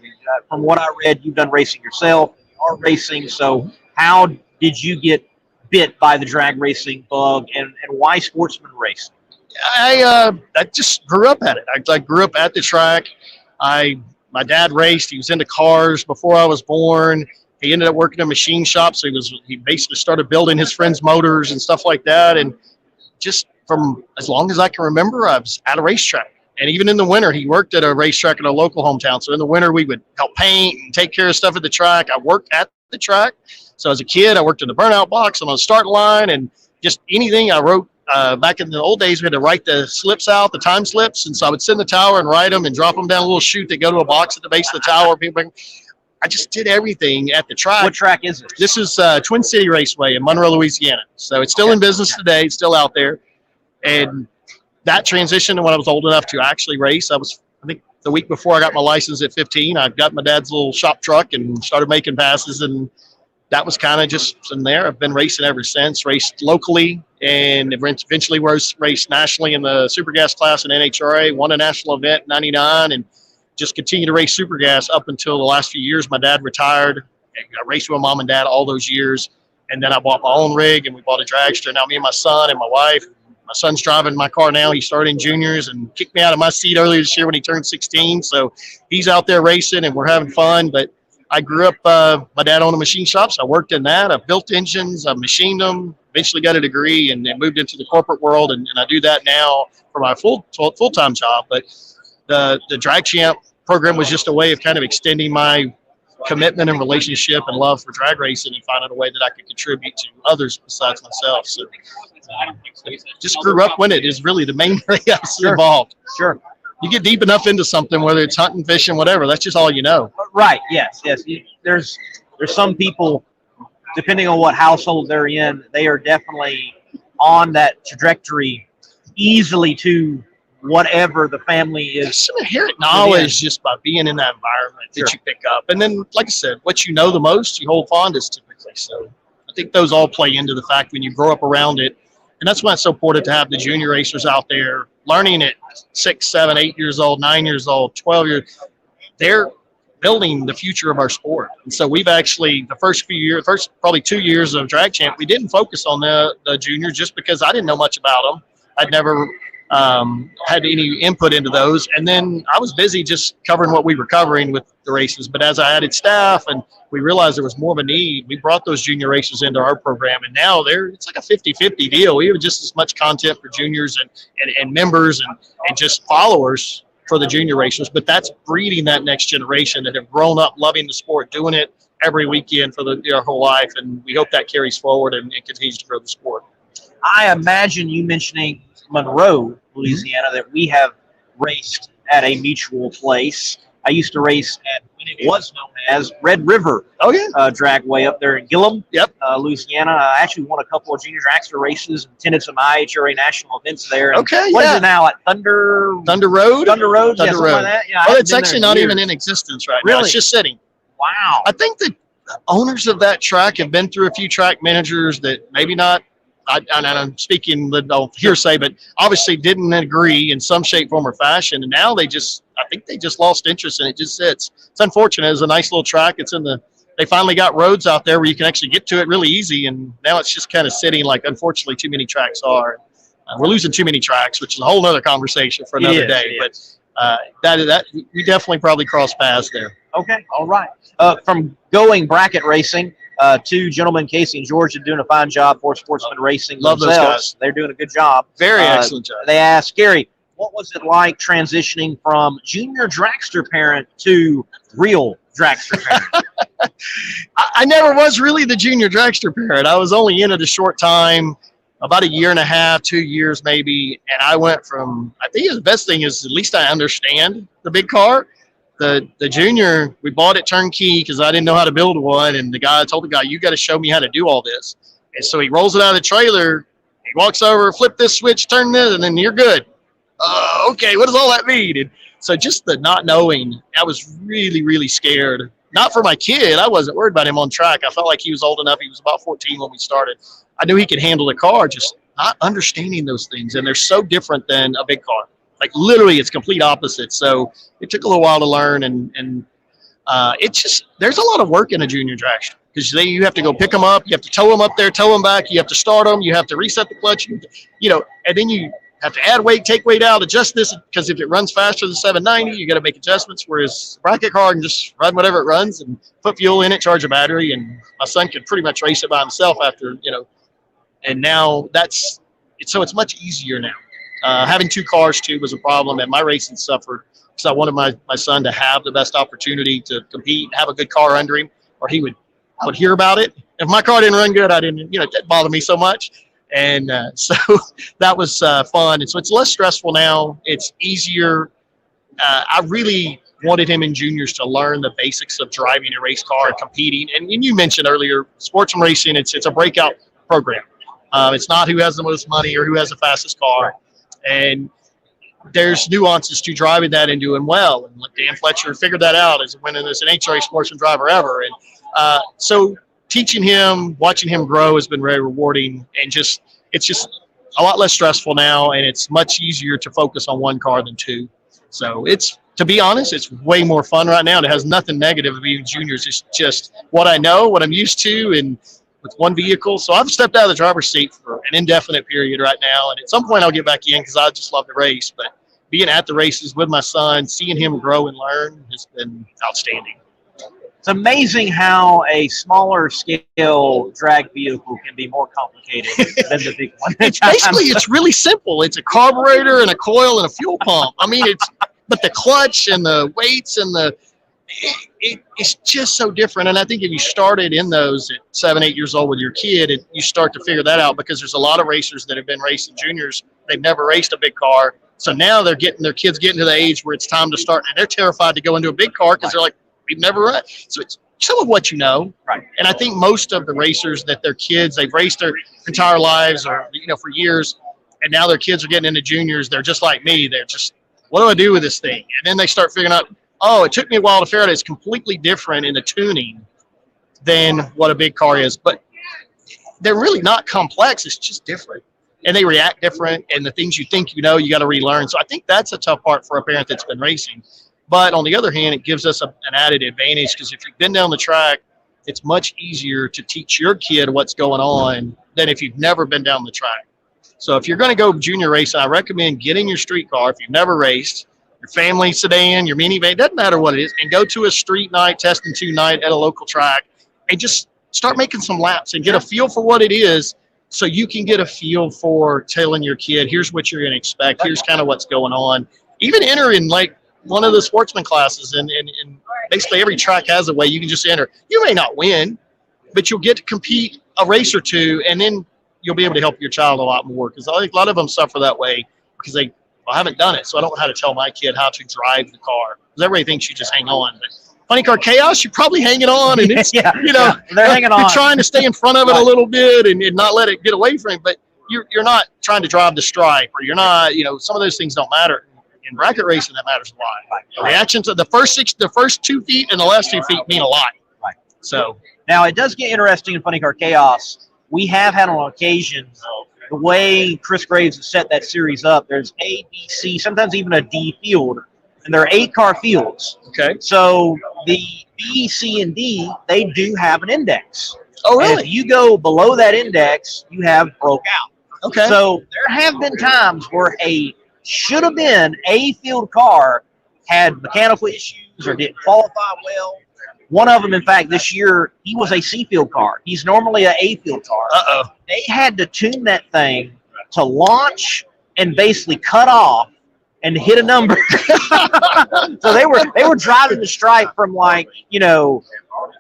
From what I read, you've done racing yourself. You are racing. So how did you get bit by the drag racing bug, and why sportsman racing? I just grew up at it. I grew up at the track. My dad raced. He was into cars before I was born. He ended up working in a machine shop, so he basically started building his friends' motors and stuff like that. And just from as long as I can remember, I was at a racetrack. And even in the winter, he worked at a racetrack in a local hometown. So in the winter, we would help paint and take care of stuff at the track. I worked at the track. So as a kid, I worked in the burnout box and on the start line, and just anything I wrote. Back in the old days, we had to write the slips out, the time slips. And so I would sit in the tower and write them and drop them down a little chute that go to a box at the base of the tower. People I just did everything at the track. What track is this? This is Twin City Raceway in Monroe, Louisiana. So it's still in business today. It's still out there. And that transition to when I was old enough to actually race, I think the week before I got my license at 15, I got my dad's little shop truck and started making passes. And that was kind of just from there. I've been racing ever since, raced locally and eventually raced nationally in the super gas class in NHRA, won a national event in 99, and just continued to race super gas up until the last few years. My dad retired. I raced with my mom and dad all those years. And then I bought my own rig and we bought a dragster. Now me and my son and my wife, my son's driving my car now. He started in juniors and kicked me out of my seat earlier this year when he turned 16. So he's out there racing and we're having fun. But I grew up, my dad owned a machine shop, so I worked in that. I've built engines, I've machined them, eventually got a degree and moved into the corporate world. And I do that now for my full-time job. But the Drag Champ program was just a way of kind of extending my commitment and relationship and love for drag racing and finding a way that I could contribute to others besides myself. So just grew up when it is really the main way I was involved. Sure. You get deep enough into something, whether it's hunting, fishing, whatever, that's just all you know. Right. Yes. There's some people, depending on what household they're in, they are definitely on that trajectory easily to whatever the family is. There's some inherent knowledge just by being in that environment that you pick up. And then, like I said, what you know the most, you hold fondest typically. So I think those all play into the fact when you grow up around it. And that's why it's so important to have the junior racers out there learning at 6, 7, 8 years old, 9 years old, 12 years. They're building the future of our sport. And so we've actually, the first probably 2 years of Drag Champ, we didn't focus on the juniors just because I didn't know much about them. I'd never had any input into those. And then I was busy just covering what we were covering with the races. But as I added staff and we realized there was more of a need, we brought those junior racers into our program. And now it's like a 50-50 deal. We have just as much content for juniors and members and just followers for the junior racers. But that's breeding that next generation that have grown up loving the sport, doing it every weekend for their whole life. And we hope that carries forward and continues to grow the sport. I imagine you mentioning Monroe, Louisiana, that we have raced at a mutual place. I used to race at when it was known as Red River Dragway up there in Gillum, Louisiana. I actually won a couple of junior dragster races and attended some IHRA national events there. And what is it now? Like Thunder Road? Thunder Road. Like that. Yeah, it's actually not even in existence right now. It's just sitting. Wow. I think the owners of that track have been through a few track managers that maybe not, I'm speaking the hearsay, but obviously didn't agree in some shape, form, or fashion. And now I think they just lost interest and it just sits. It's unfortunate. It's a nice little track. They finally got roads out there where you can actually get to it really easy. And now it's just kind of sitting like, unfortunately, too many tracks are. We're losing too many tracks, which is a whole other conversation for another day. But that we definitely probably crossed paths there. Okay. All right. From going bracket racing, two gentlemen, Casey and George, are doing a fine job for Sportsman Racing. Love those guys. They're doing a good job. Very excellent job. They asked, Gary, what was it like transitioning from junior dragster parent to real dragster parent? I never was really the junior dragster parent. I was only in it a short time, about a year and a half, 2 years maybe. And I went from, I think the best thing is at least I understand the big car. The junior, we bought it turnkey because I didn't know how to build one. And I told the guy, you got to show me how to do all this. And so he rolls it out of the trailer. He walks over, flip this switch, turn this, and then you're good. Okay, what does all that mean? And so just the not knowing, I was really, really scared. Not for my kid. I wasn't worried about him on track. I felt like he was old enough. He was about 14 when we started. I knew he could handle the car, just not understanding those things. And they're so different than a big car. Like literally it's complete opposite. So it took a little while to learn and it's just, there's a lot of work in a junior dragster because you have to go pick them up. You have to tow them up there, tow them back. You have to start them. You have to reset the clutch, and then you have to add weight, take weight out, adjust this because if it runs faster than 790, you got to make adjustments. Whereas bracket car can just run whatever it runs and put fuel in it, charge a battery. And my son could pretty much race it by himself after, and now it's much easier now. Having two cars too was a problem, and my racing suffered because I wanted my son to have the best opportunity to compete, have a good car under him, or I would hear about it. If my car didn't run good, it didn't bother me so much. And so that was fun. And so it's less stressful now. It's easier. I really wanted him in juniors to learn the basics of driving a race car and competing. And you mentioned earlier, sportsman racing, it's a breakout program. It's not who has the most money or who has the fastest car. And there's nuances to driving that and doing well. And Dan Fletcher figured that out as winning as an HRA sportsman driver ever. And so teaching him, watching him grow has been very rewarding. And it's just a lot less stressful now. And it's much easier to focus on one car than two. So to be honest, it's way more fun right now. And it has nothing negative of being juniors. It's just what I know, what I'm used to, and with one vehicle. So I've stepped out of the driver's seat for an indefinite period right now. And at some point I'll get back in because I just love to race. But being at the races with my son, seeing him grow and learn has been outstanding. It's amazing how a smaller scale drag vehicle can be more complicated than the big one. It's really simple. It's a carburetor and a coil and a fuel pump. I mean, but the clutch and the weights and it's just so different. And I think if you started in those at 7, 8 years old with your kid, you start to figure that out, because there's a lot of racers that have been racing juniors. They've never raced a big car. So now their kids getting to the age where it's time to start, and they're terrified to go into a big car because they're like, we've never run. So it's some of what you know. Right. And I think most of the racers that their kids, they've raced their entire lives or, for years, and now their kids are getting into juniors. They're just like me. They're just, what do I do with this thing? And then they start figuring out, oh, it took me a while to figure out it's completely different in the tuning than what a big car is. But they're really not complex. It's just different. And they react different. And the things you think you know, you got to relearn. So I think that's a tough part for a parent that's been racing. But on the other hand, it gives us an added advantage, because if you've been down the track, it's much easier to teach your kid what's going on than if you've never been down the track. So if you're going to go junior racing, I recommend getting your street car if you've never raced, your family sedan, your minivan, doesn't matter what it is, and go to a street night, test and tune night at a local track, and just start making some laps and get a feel for what it is, so you can get a feel for telling your kid, here's what you're going to expect, here's kind of what's going on. Even enter in like one of the sportsman classes, and basically every track has a way you can just enter. You may not win, but you'll get to compete a race or two, and then you'll be able to help your child a lot more, because I think a lot of them suffer that way because I haven't done it, so I don't know how to tell my kid how to drive the car, because everybody thinks you just hang on. But Funny Car Chaos, you're probably hanging on, and it's they're hanging on. You're trying to stay in front of it a little bit and not let it get away from it, but you're not trying to drive the stripe, or you're not, some of those things don't matter. In bracket racing, that matters a lot. The reactions of the first 2 feet and the last 2 feet mean a lot. Right. So now it does get interesting in Funny Car Chaos. We have had on occasion the way Chris Graves has set that series up. There's A, B, C, sometimes even a D field, and there are 8-car fields. Okay. So the B, C, and D, they do have an index. Oh, And really? if you go below that index, you have broke out. Okay. So there have been times where a should have been A field car had mechanical issues or didn't qualify well. One of them, in fact, this year, he was a C field car. He's normally an A field car. Uh-oh. They had to tune that thing to launch and basically cut off and hit a number. So they were driving the stripe from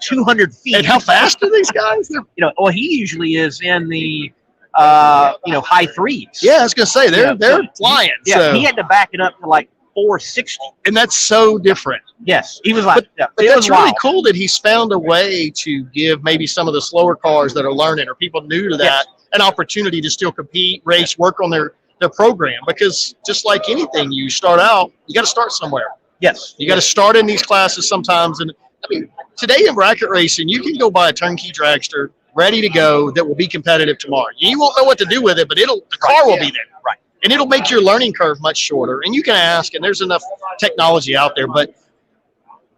200 feet. And how fast are these guys? Well, he usually is in the high threes. Yeah, I was gonna say they're flying. Yeah, so. he had to back it up to like 460. And that's so different. Yes, he was like, But that's really cool that he's found a way to give maybe some of the slower cars that are learning or people new to that an opportunity to still compete, race, work on their program. Because just like anything, you start out, you got to start somewhere. Yes. You got to start in these classes sometimes. And I mean, today in bracket racing, you can go buy a turnkey dragster ready to go that will be competitive tomorrow. You won't know what to do with it, but the car will be there. Right. And it'll make your learning curve much shorter. And you can ask, and there's enough technology out there, but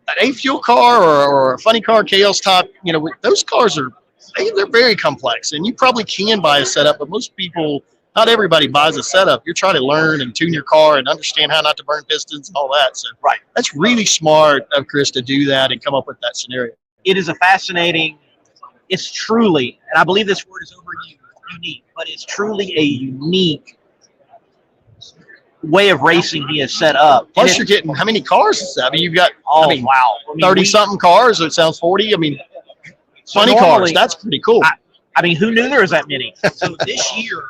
an A-fuel car or a Funny Car Chaos top, those cars they're very complex. And you probably can buy a setup, but most people, not everybody buys a setup. You're trying to learn and tune your car and understand how not to burn pistons and all that. So that's really smart of Chris to do that and come up with that scenario. It is a fascinating, it's truly, and I believe this word is overused, unique, but it's truly a unique way of racing he has set up. Plus, you're getting, how many cars is that? I mean, you've got, wow. 30-something cars, so it sounds 40. I mean, Funny cars, that's pretty cool. I mean, who knew there was that many? So this year,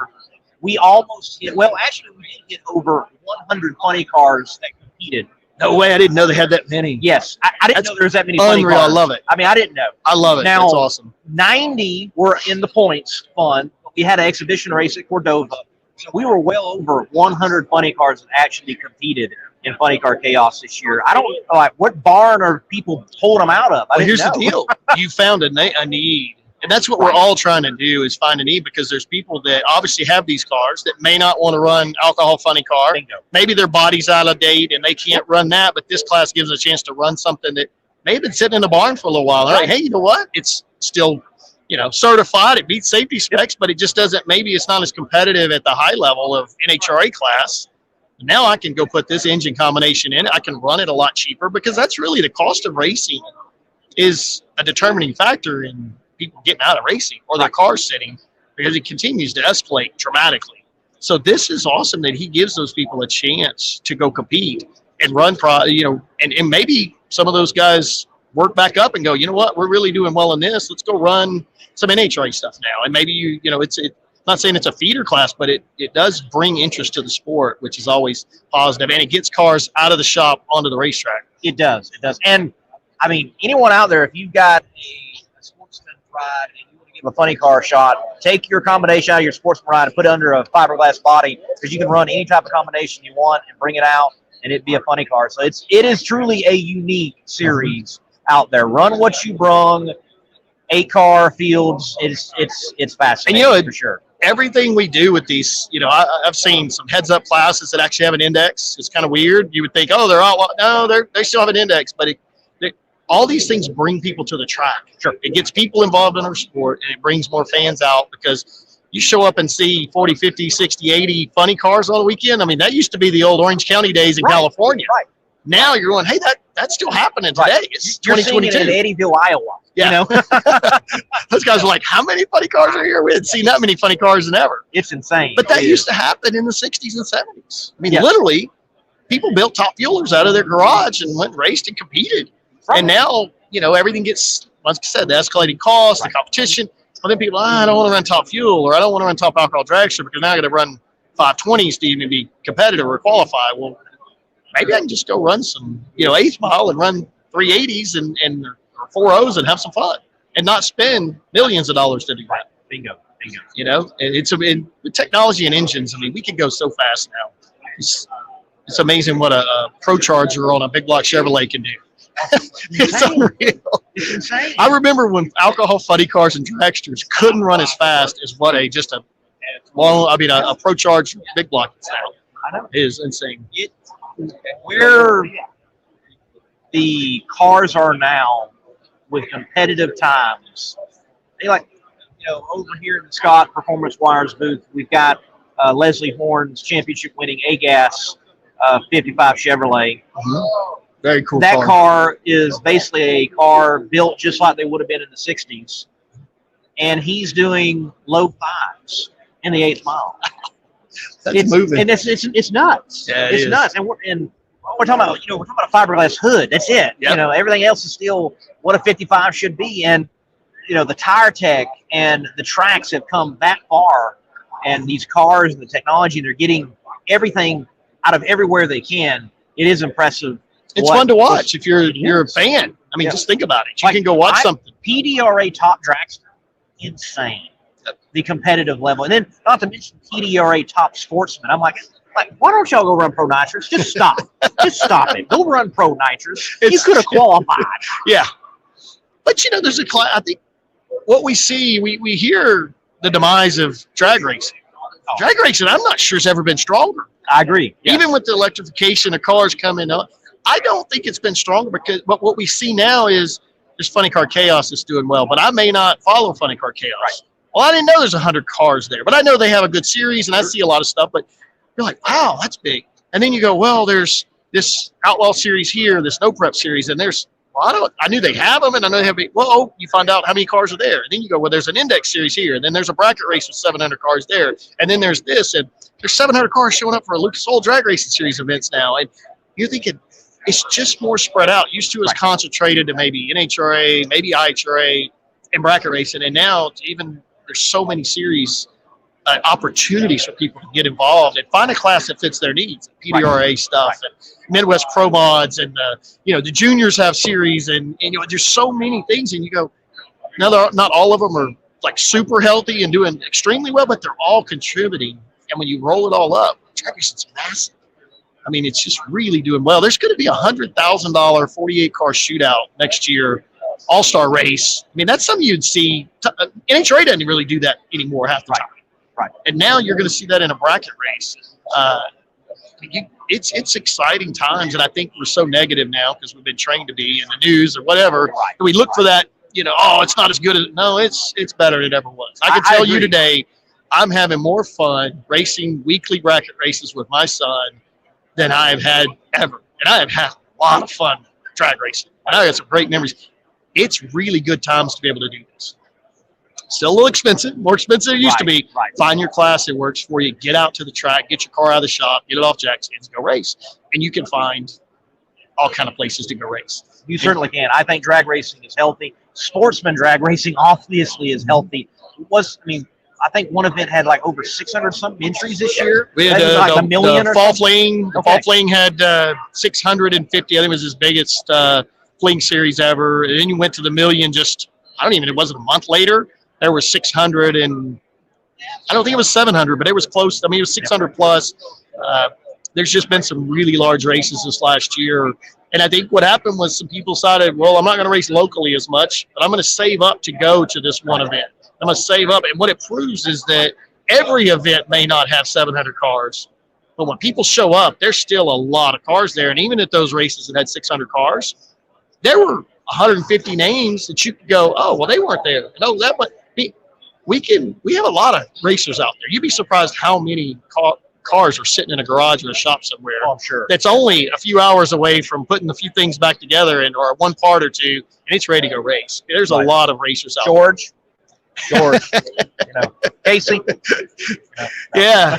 we almost hit, well, actually, we did get over 100 funny cars that competed No way. I didn't know they had that many. Yes, I didn't That's know there was that many funny unreal. cars. I love it. I mean, I didn't know. I love it. Now, That's awesome. 90 were in the points fun. We had an exhibition race at Cordova. So we were well over 100 funny cars that actually competed in Funny Car Chaos this year. I don't like what barn are people pulling them out of. I Well, didn't here's the know. deal. You found a need. And that's what we're all trying to do is find a need, because there's people that obviously have these cars that may not want to run alcohol funny car. Bingo. Maybe their body's out of date and they can't run that, but this class gives them a chance to run something that may have been sitting in the barn for a little while. They're like, hey, you know what? It's still, certified. It meets safety specs, but it just doesn't, maybe it's not as competitive at the high level of NHRA class. Now I can go put this engine combination in it. I can run it a lot cheaper, because that's really the cost of racing is a determining factor in people getting out of racing or their cars sitting, because it continues to escalate dramatically. So this is awesome that he gives those people a chance to go compete and run, and maybe some of those guys work back up and go, you know what, we're really doing well in this. Let's go run some NHRA stuff now. And maybe, it's not saying it's a feeder class, but it does bring interest to the sport, which is always positive. And it gets cars out of the shop onto the racetrack. It does. It does. And I mean, anyone out there, if you've got a sportsman ride and you want to give a funny car shot, take your combination out of your sportsman ride and put it under a fiberglass body, because you can run any type of combination you want and bring it out and it'd be a funny car. So it is truly a unique series out there. Run what you brung, 8-car fields. It's fascinating, and for sure. Everything we do with these, I've seen some heads-up classes that actually have an index. It's kind of weird. You would think, oh, they're all, no, they still have an index, but all these things bring people to the track. Sure. It gets people involved in our sport, and it brings more fans out, because you show up and see 40, 50, 60, 80 funny cars on the weekend. I mean, that used to be the old Orange County days in California. Right. Now you're going, hey, that's still happening today. Right. It's You're seeing 2022. it in Eddyville, Iowa. Yeah. Those guys are like, how many funny cars are here? We hadn't seen that many funny cars than ever. It's insane. But that used to happen in the 60s and 70s. I mean, Yes. literally, people built top fuelers out of their garage and went and raced and competed. Right. And now, everything gets, like I said, the escalating cost, the competition. But then people, I don't want to run top fuel, or I don't want to run top alcohol dragster, because now I got to run 520s to even be competitive or qualify. Well, maybe I can just go run some, 8th mile and run 380s and or 4.0s and have some fun and not spend millions of dollars to do that. Bingo. And with technology and engines, I mean, we can go so fast now. It's amazing what a Pro Charger on a big block Chevrolet can do. It's unreal. It's insane. I remember when alcohol funny cars and dragsters couldn't run as fast as what a Pro Charger big block is now. I know. It is insane. Where the cars are now with competitive times, they over here in the Scott Performance Wires booth, we've got Leslie Horn's championship-winning A-Gas 55 Chevrolet. Mm-hmm. Very cool. That car is basically a car built just like they would have been in the 60s, and he's doing low 5s in the 8th mile. That's moving, and it's nuts. Yeah, it's nuts, and we're talking about we're talking about a fiberglass hood. That's it. Yep. Everything else is still what a 55 should be, and the tire tech and the tracks have come that far, and these cars and the technology, they're getting everything out of everywhere they can. It is impressive. It's fun to watch if you're a fan. I mean, just think about it. You can go watch something. PDRA Top Dragster, insane. The competitive level, and then not to mention PDRA Top Sportsman. I'm like, why don't y'all go run Pro Nitrous? Just stop. Just stop it. Go run Pro Nitrous. You could have qualified. Yeah, but there's a class. I think what we see, we hear the demise of drag racing. Drag racing, I'm not sure has ever been stronger. I agree. Yes. Even with the electrification of cars coming up, I don't think it's been stronger, but what we see now is there's Funny Car Chaos that's doing well, but I may not follow Funny Car Chaos. Right. Well, I didn't know there's 100 cars there, but I know they have a good series, and I see a lot of stuff, but you're like, wow, that's big. And then you go, well, there's this Outlaw series here, this No Prep series, and there's, I knew they have them, and I know they have, you find out how many cars are there. And then you go, well, there's an index series here, and then there's a bracket race with 700 cars there, and then there's this, and there's 700 cars showing up for a Lucas Oil Drag Racing Series events now, and you're thinking, it's just more spread out. Used to it was concentrated to maybe NHRA, maybe IHRA, and bracket racing, and now even there's so many series opportunities for people to get involved and find a class that fits their needs. PDRA stuff and Midwest Pro Mods and the juniors have series and there's so many things, and you go, now not all of them are like super healthy and doing extremely well, but they're all contributing. And when you roll it all up, track racing's massive. I mean, it's just really doing well. There's going to be $100,000 48-car shootout next year, all-star race. I mean, that's something you'd see. NHRA doesn't really do that anymore half the time. Right. And now you're going to see that in a bracket race. It's exciting times, and I think we're so negative now because we've been trained to be in the news or whatever. Right. We look for that, it's not as good as – no, it's better than it ever was. I can tell you today I'm having more fun racing weekly bracket races with my son than I have had ever. And I have had a lot of fun drag racing. And I got some great memories. It's really good times to be able to do this. Still a little expensive, more expensive than it used to be. Right. Find your class that works for you. Get out to the track, get your car out of the shop, get it off jack stands, go race. And you can find all kind of places to go race. You certainly can. I think drag racing is healthy. Sportsman drag racing obviously is healthy. I think one event had like over 600 something entries this year. We had like a million the or fall something. fling. The fall fling had 650. I think it was his biggest fling series ever. And then you went to the million it wasn't a month later. There was 600 and I don't think it was 700, but it was close. I mean, it was 600 plus. There's just been some really large races this last year. And I think what happened was some people decided, well, I'm not going to race locally as much, but I'm going to save up to go to this one event. I'm going to save up. And what it proves is that every event may not have 700 cars, but when people show up, there's still a lot of cars there. And even at those races that had 600 cars, there were 150 names that you could go, oh, well, they weren't there. No, that one. We have a lot of racers out there. You'd be surprised how many cars are sitting in a garage or a shop somewhere. Oh, I'm sure. That's only a few hours away from putting a few things back together or one part or two, and it's ready to go race. There's a lot of racers out George, Casey. Yeah,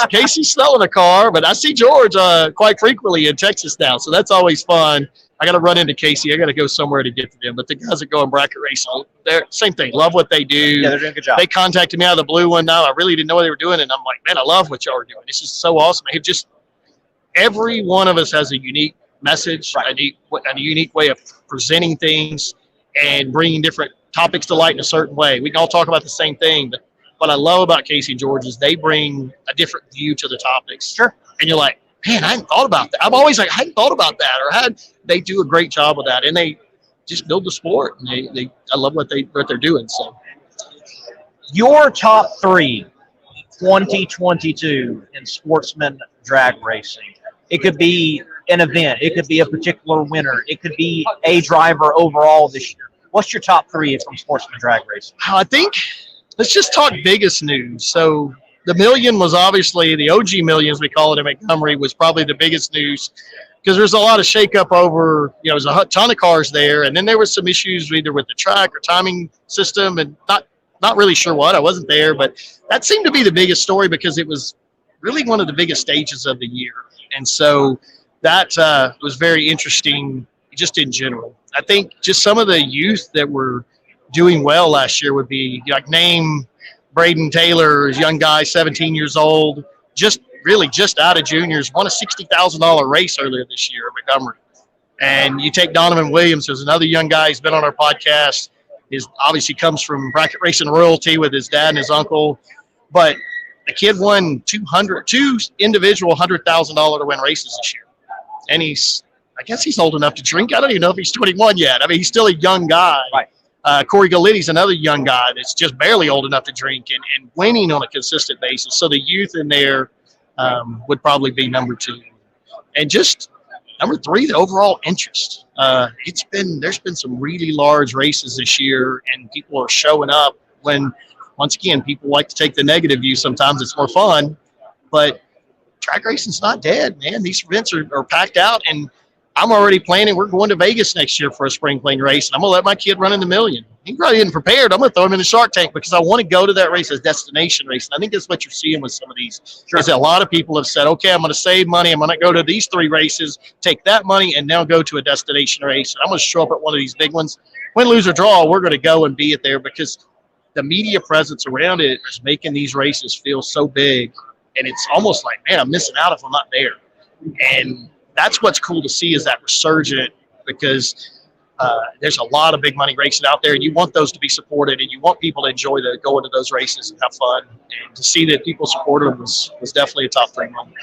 Casey's selling a car, but I see George quite frequently in Texas now, so that's always fun. I got to run into Casey. I got to go somewhere to get to them. But the guys that go in bracket racing, they're same thing. Love what they do. Yeah, they're doing a good job. They contacted me out of the blue one night. I really didn't know what they were doing, and I'm like, man, I love what y'all are doing. This is so awesome. Every one of us has a unique message, a unique way of presenting things and bringing different topics to light in a certain way. We can all talk about the same thing, but what I love about Casey and George is they bring a different view to the topics. Sure. And you're like, man, I hadn't thought about that. I'm always like, I hadn't thought about that, they do a great job of that, and they just build the sport. And I love what they're doing. So, your top 3 2022 in sportsman drag racing. It could be an event. It could be a particular winner. It could be a driver overall this year. What's your top 3 from sportsman drag racing? I think let's just talk biggest news. So the million was obviously the OG million, as we call it in Montgomery, was probably the biggest news because there's a lot of shakeup over, there's a ton of cars there. And then there was some issues either with the track or timing system and not really sure what. I wasn't there, but that seemed to be the biggest story because it was really one of the biggest stages of the year. And so that was very interesting just in general. I think just some of the youth that were doing well last year would be like name Braden Taylor, young guy, 17 years old, just out of juniors, won a $60,000 race earlier this year at Montgomery. And you take Donovan Williams, who's another young guy who's been on our podcast. Is obviously comes from bracket racing royalty with his dad and his uncle. But the kid won two individual $100,000 to win races this year. And I guess he's old enough to drink. I don't even know if he's 21 yet. I mean, he's still a young guy. Right. Corey Galitti's another young guy that's just barely old enough to drink and winning on a consistent basis. So the youth in there would probably be number 2. And just number 3, the overall interest. There's been some really large races this year, and people are showing up when, once again, people like to take the negative view. Sometimes it's more fun, but track racing's not dead, man. These events are packed out, and I'm already planning. We're going to Vegas next year for a spring fling race, and I'm going to let my kid run in the million. He probably isn't prepared. I'm going to throw him in the Shark Tank because I want to go to that race as destination race. And I think that's what you're seeing with some of these. Sure. Is that a lot of people have said, okay, I'm going to save money. I'm going to go to these 3 races, take that money, and now go to a destination race. And I'm going to show up at one of these big ones. Win, lose, or draw, we're going to go and be it there because the media presence around it is making these races feel so big. And it's almost like, man, I'm missing out if I'm not there. And that's what's cool to see, is that resurgent, because there's a lot of big money races out there, and you want those to be supported, and you want people to enjoy going to those races and have fun. And to see that people supported them was definitely a top 3 moment.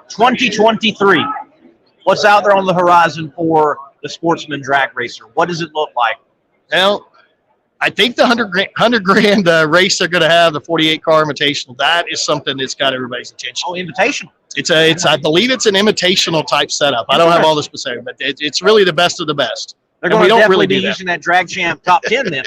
2023. What's out there on the horizon for the Sportsman Drag Racer? What does it look like? Well, I think the 100 grand race they're going to have, the 48 car invitational, that is something that's got everybody's attention. Oh, invitational. It's I believe it's an invitational type setup. I don't have all the specifics, but it's really the best of the best. They're going to definitely be using that Drag Champ Top 10 then.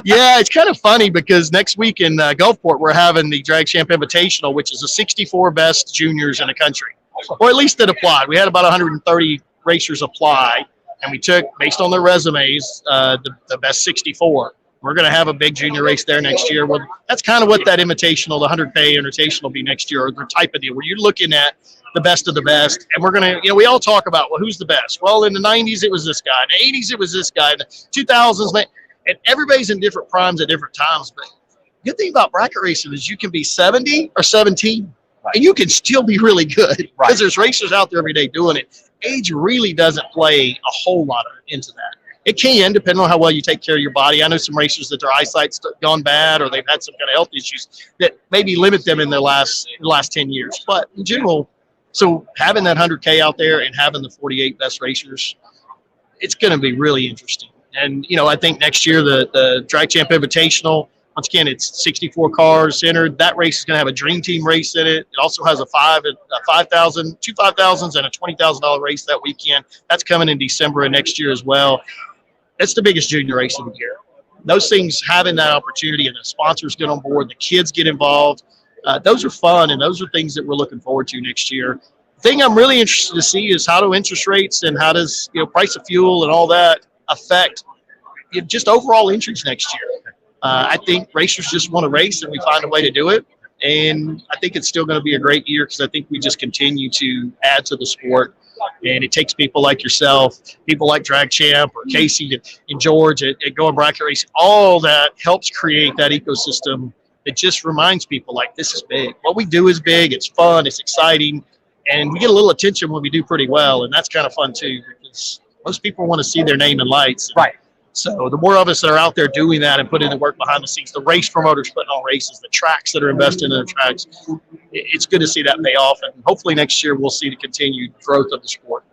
Yeah, it's kind of funny because next week in Gulfport, we're having the Drag Champ Invitational, which is the 64 best juniors in the country, or at least that applied. We had about 130 racers apply, and we took, based on their resumes, the best 64. We're going to have a big junior race there next year. Well, that's kind of what that invitational, the 100K invitational, will be next year, or the type of deal where you're looking at the best of the best. And we're going to, we all talk about, well, who's the best? Well, in the 90s, it was this guy. In the 80s, it was this guy. In the 2000s, and everybody's in different primes at different times. But the good thing about bracket racing is you can be 70 or 17, and you can still be really good, because there's racers out there every day doing it. Age really doesn't play a whole lot into that. It can, depending on how well you take care of your body. I know some racers that their eyesight's gone bad, or they've had some kind of health issues that maybe limit them in their last 10 years. But in general, so having that 100K out there and having the 48 best racers, it's going to be really interesting. And, I think next year the Drag Champ Invitational, once again, it's 64 cars entered. That race is going to have a dream team race in it. It also has a 5,000, 2 5,000s and a $20,000 race that weekend. That's coming in December of next year as well. That's the biggest junior race of the year. Those things, having that opportunity, and the sponsors get on board, the kids get involved, those are fun, and those are things that we're looking forward to next year. The thing I'm really interested to see is how do interest rates and how does price of fuel and all that affect just overall entries next year. I think racers just want to race, and we find a way to do it. And I think it's still going to be a great year, because I think we just continue to add to the sport. And it takes people like yourself, people like Drag Champ or Casey and George at Going Bracket Racing. All that helps create that ecosystem that just reminds people, like, this is big. What we do is big. It's fun. It's exciting. And we get a little attention when we do pretty well. And that's kind of fun, too, because most people want to see their name in lights. Right. So the more of us that are out there doing that and putting the work behind the scenes, the race promoters putting on races, the tracks that are investing in the tracks, it's good to see that pay off. And hopefully next year we'll see the continued growth of the sport.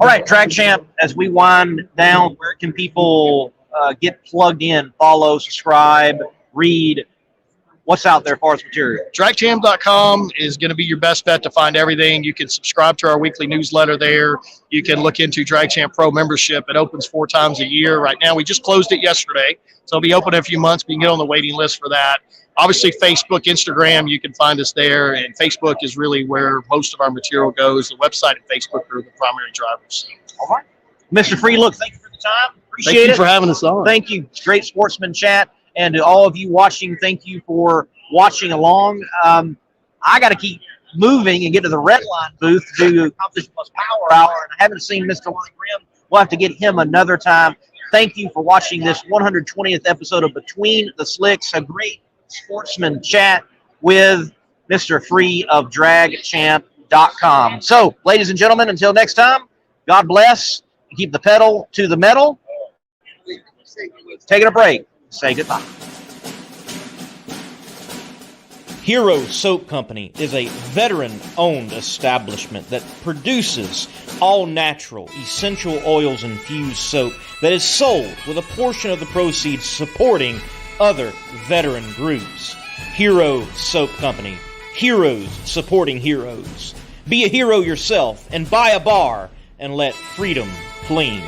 All right, Drag Champ, as we wind down, where can people get plugged in, follow, subscribe, read? What's out there as far as material? DragChamp.com is going to be your best bet to find everything. You can subscribe to our weekly newsletter there. You can look into Drag Champ Pro membership. It opens 4 times a year. Right now, we just closed it yesterday, so it'll be open in a few months, but you can get on the waiting list for that. Obviously, Facebook, Instagram, you can find us there, and Facebook is really where most of our material goes. The website and Facebook are the primary drivers. All right. Mr. Free, look, thank you for the time. Appreciate Thank you it. for having us on. Thank you. Great sportsman chat. And to all of you watching, thank you for watching along. I got to keep moving and get to the Red Line booth to do Competition Plus Power Hour, and I haven't seen Mr. Lonnie Grimm. We'll have to get him another time. Thank you for watching this 120th episode of Between the Slicks, a great sportsman chat with Mr. Free of DragChamp.com. So, ladies and gentlemen, until next time, God bless. Keep the pedal to the metal. Taking a break. Say goodbye. Hero Soap Company is a veteran-owned establishment that produces all-natural, essential oils-infused soap that is sold with a portion of the proceeds supporting other veteran groups. Hero Soap Company. Heroes supporting heroes. Be a hero yourself and buy a bar and let freedom clean.